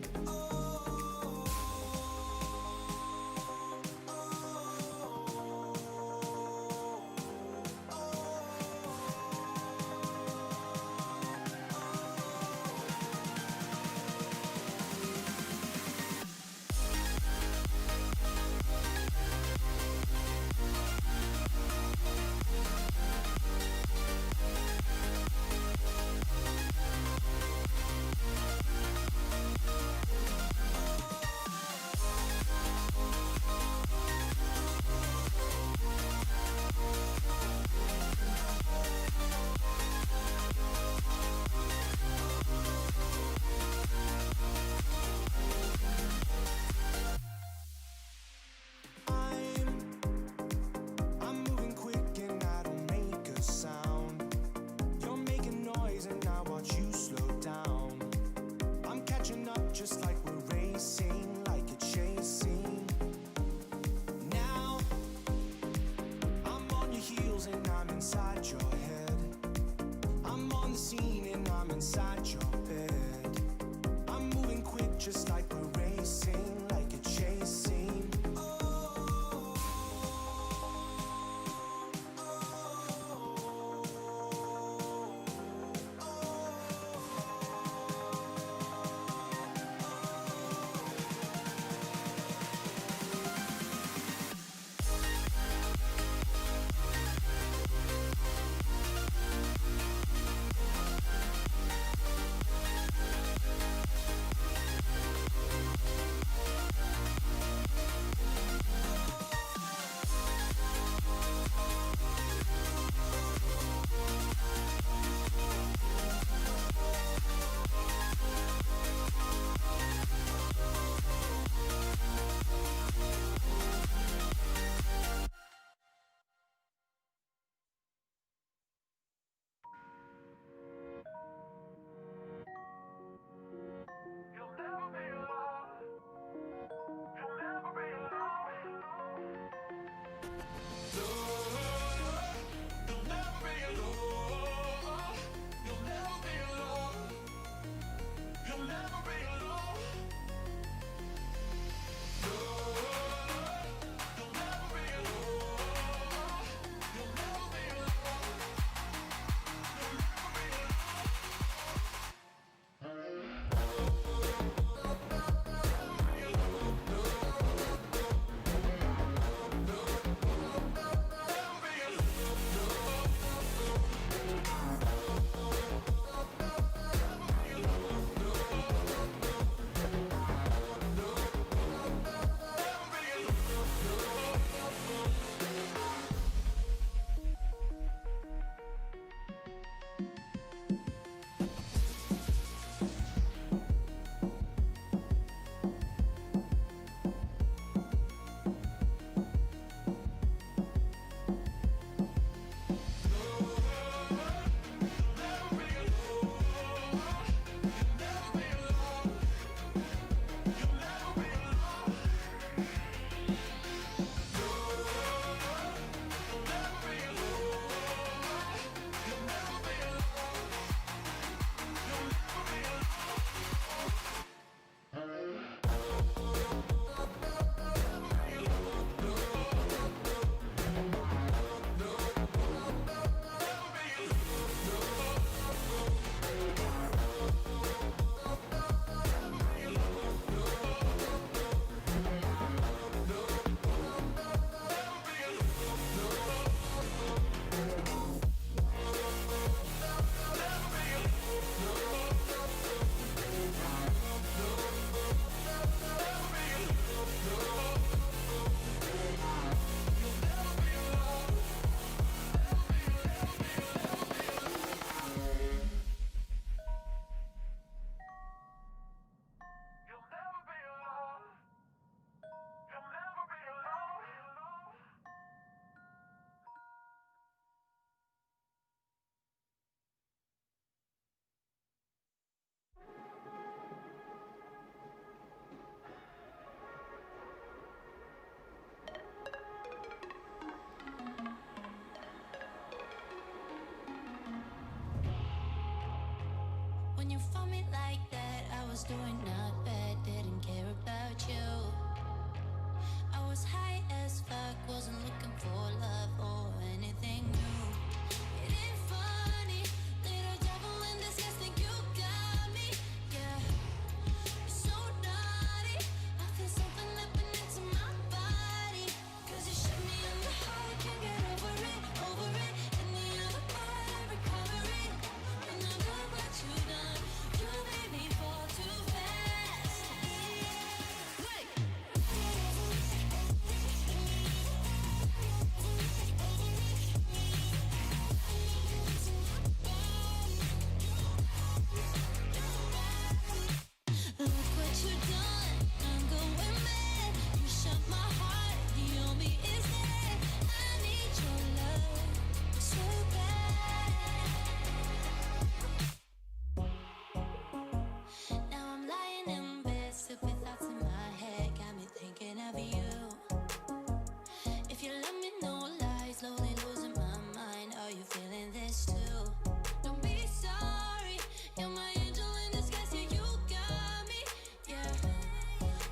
I'm moving quick and I don't make a sound. You're making noise and I watch you slow down. I'm catching up just like we're racing, like a chase scene. Now I'm on your heels and I'm inside your head. I'm on the scene and I'm inside your bed. I'm moving quick just like we're racing, like a chase scene. you found me like that, I was doing not bad, didn't care about you. I was high as fuck, wasn't looking for love or anything new. It ain't funny, little devil in disguise, think you got me, yeah. You're so naughty, I feel something happening to my body. Cause you shut me in the heart, can't get over it, over it. In the other part, I recover it. Remember what you done, you made me fall too fast. Wait. Look what you done, I'm going mad. You shut my heart, the only is dead. I need your love so bad. Now I'm lying in bed, stupid thoughts in my head, got me thinking of you. If you let me know lies, slowly losing my mind. Are you feeling this too? Don't be sorry, you're my angel in disguise. Yeah, you got me. Yeah,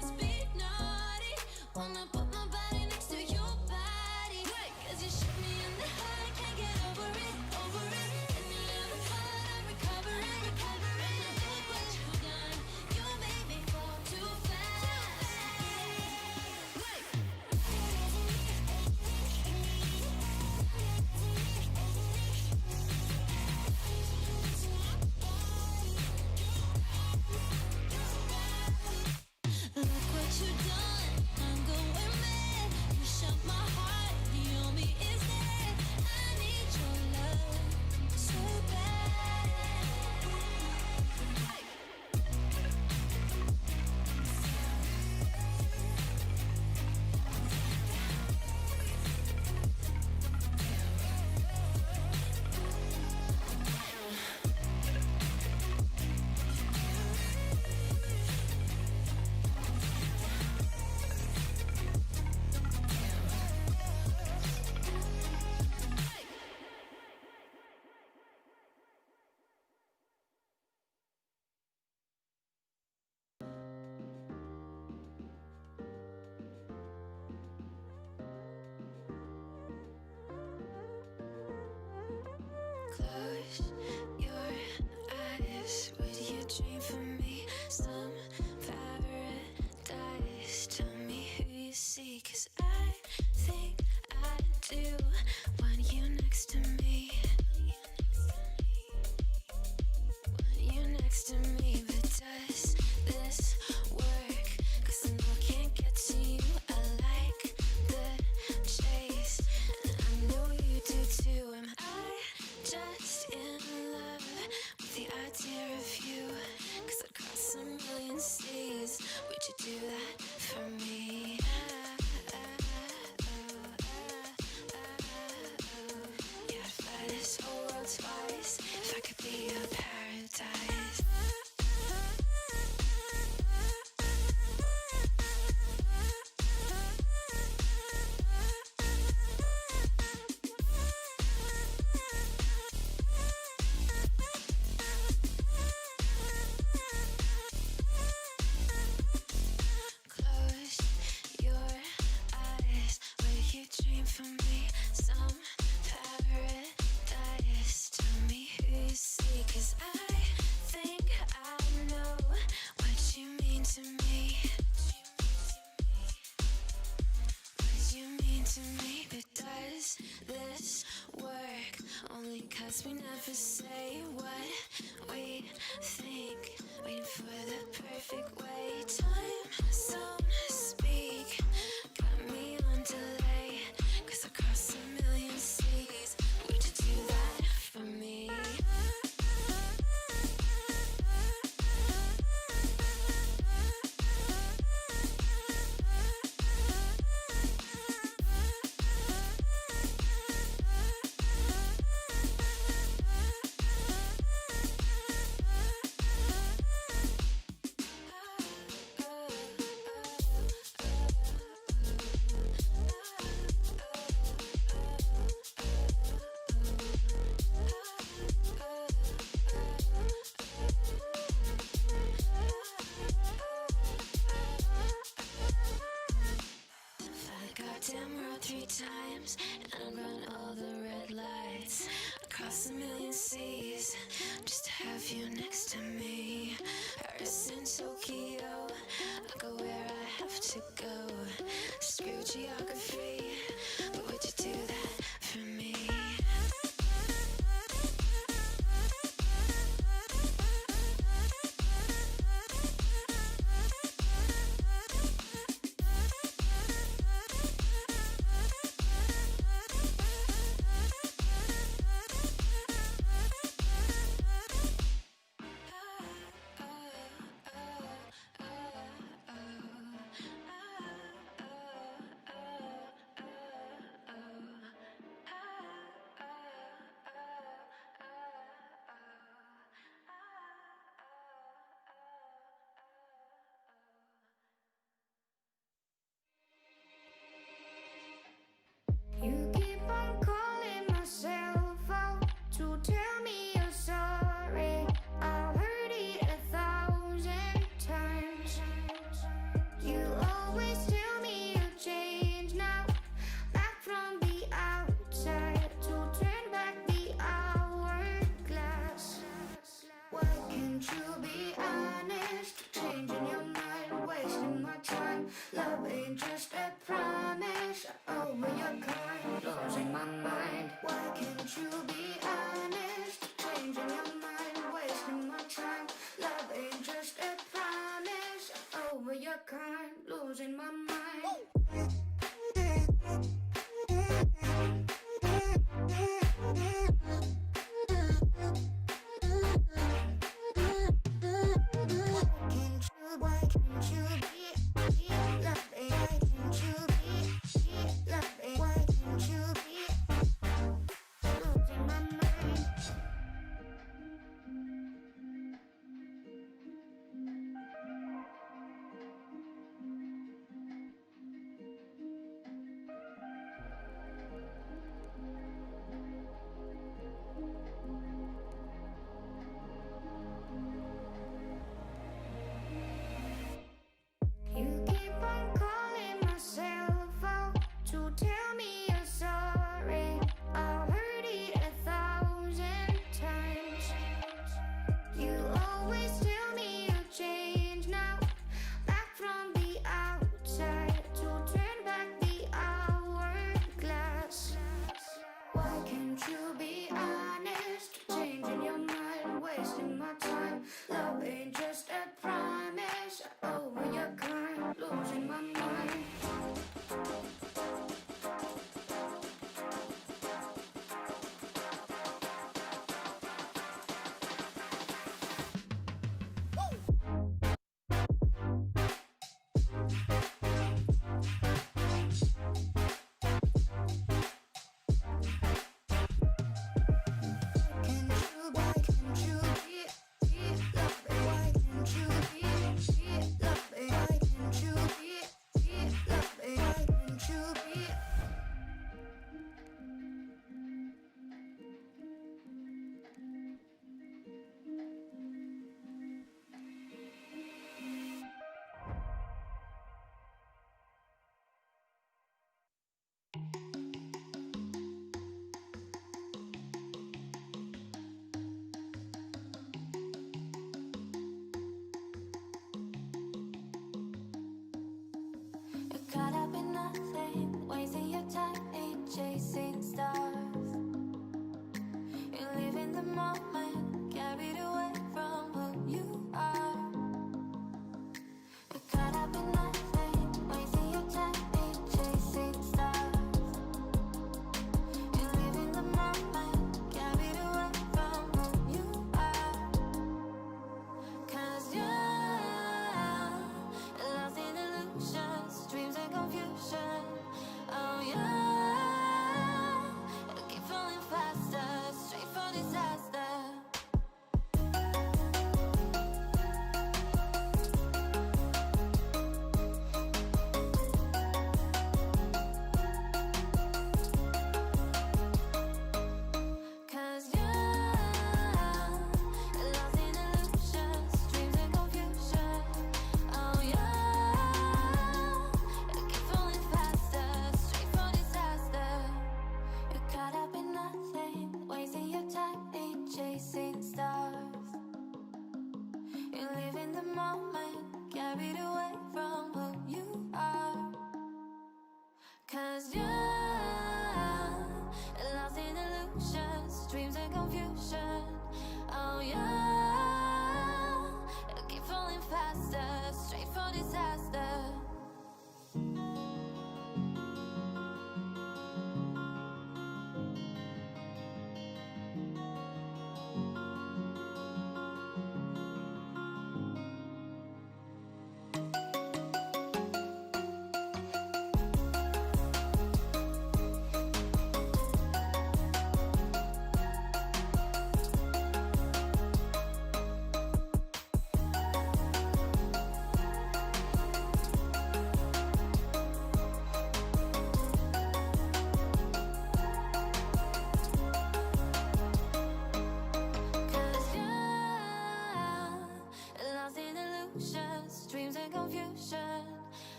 let's be naughty. Wanna put my body next to your body. Cause you shoot me in the heart, can't get over it, over it. In the other part, I recover it, recover it. Look what you done, you made me fall too fast. Look what you done, I'm going mad. You shut my heart, the only is dead. I need your love so bad. Close your eyes. Would you dream for me? Some paradise. Tell me who you see. Cause I think I do want you next to me. Want you next to me. But does this work? Cause I know I can't get to you. I like the chase, and I know you do too. Am I just in love with the idea of you? Cause I'd cross a million seas. Would you do that for me? Yeah, I'd fly this whole world twice if I could be your paradise. Close your eyes. Will you dream for me? Some paradise. Tell me who you see. Cause I think I know what you mean to me. What you mean to me. But does this work? Only cause we never say what we think. Waiting for the perfect way. Time zone speak. Got me on delay. Cause across a million seas. Would you do that for me? across a million seas just to have you next to me. Paris and Tokyo, I go where I have to go. Screw geography, but would you do that for me? You keep on calling myself out to tell me you're sorry. I've heard it 1,000 times. You always tell me you changed now, back from the outside to turn back the hourglass. Why can't you be honest? Changing your mind, wasting my time. Love ain't just a promise. Over your kind, losing my mind. Why can't you be honest? Changing your mind, wasting my time. Love ain't just a promise. Over your kind, losing my mind. Why can't you be loving? Why can't you be loving? Why can't you be losing my mind?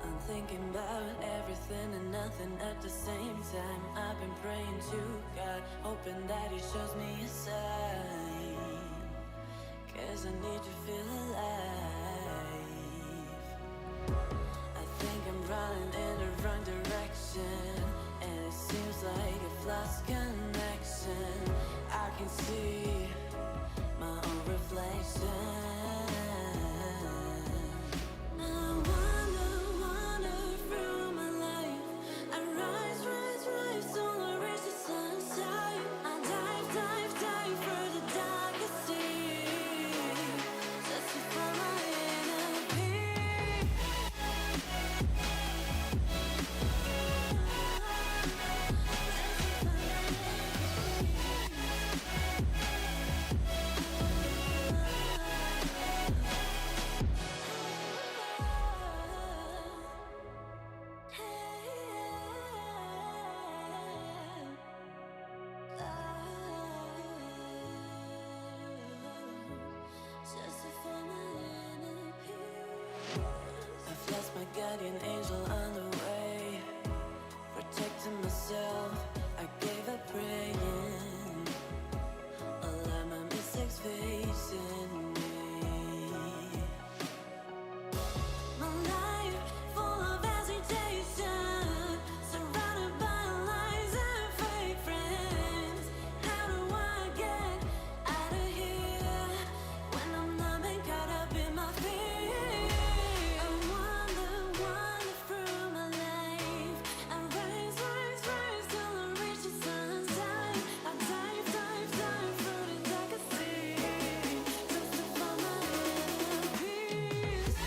I'm thinking about everything and nothing at the same time. I've been praying to God, hoping that He shows me a sign. 'Cause I need to feel alive. I think I'm running in the wrong direction, and it seems like I've lost connection. I can see my own reflection. I wander through my life. I rise till I reach the sunshine. I dive for the darkest deep, just to find my inner peace. I've lost my guardian angel on the way, protecting myself. I gave up praying, all of my mistakes facing me. My life full of hesitation, surrounded by lies and fake friends. How do I get out of here when I'm numb and caught up in my fear? I wander through my life. I rise till I reach the sunshine. I dive through the darkest sea, just to find my inner peace.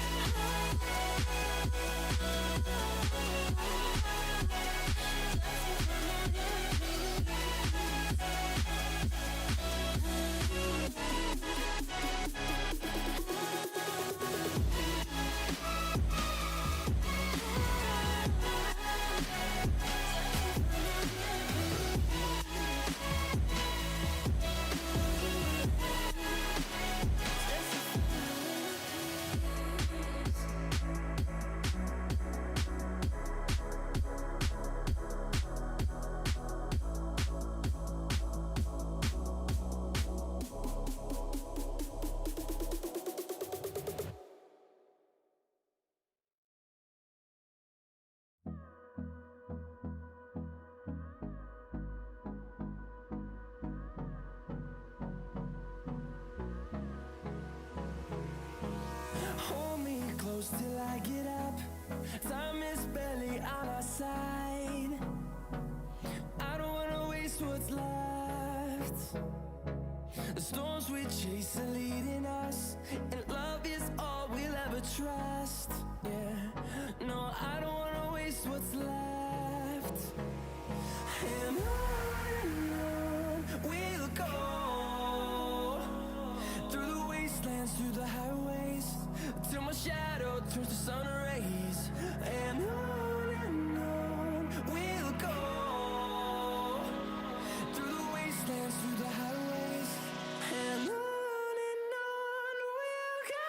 Hold me close till I get up. Time is barely on our side. I don't wanna waste what's left. The storms we chase are leading us, and love is all we'll ever trust. Yeah, no, I don't wanna waste what's left. And on we'll go, through the wastelands, through the highways, till my shadow turns to sun rays. And on we'll go, through the wastelands, through the highways. And on we'll go.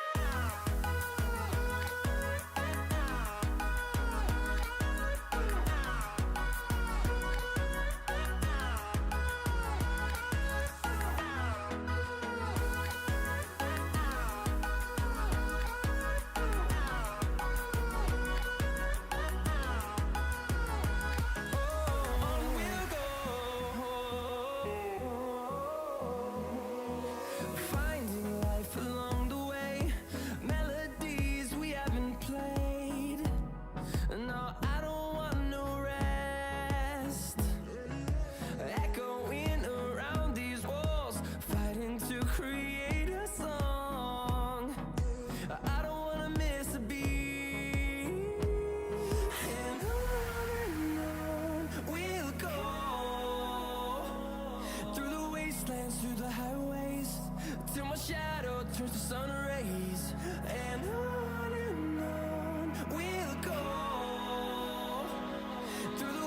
Finding life along the way, melodies we haven't played. No, I don't want no rest. Echoing around these walls, fighting to create a song. I don't wanna miss a beat. And on we'll go, through the wastelands, through the highways, till my shadow turns to sun rays. And on we'll go, through the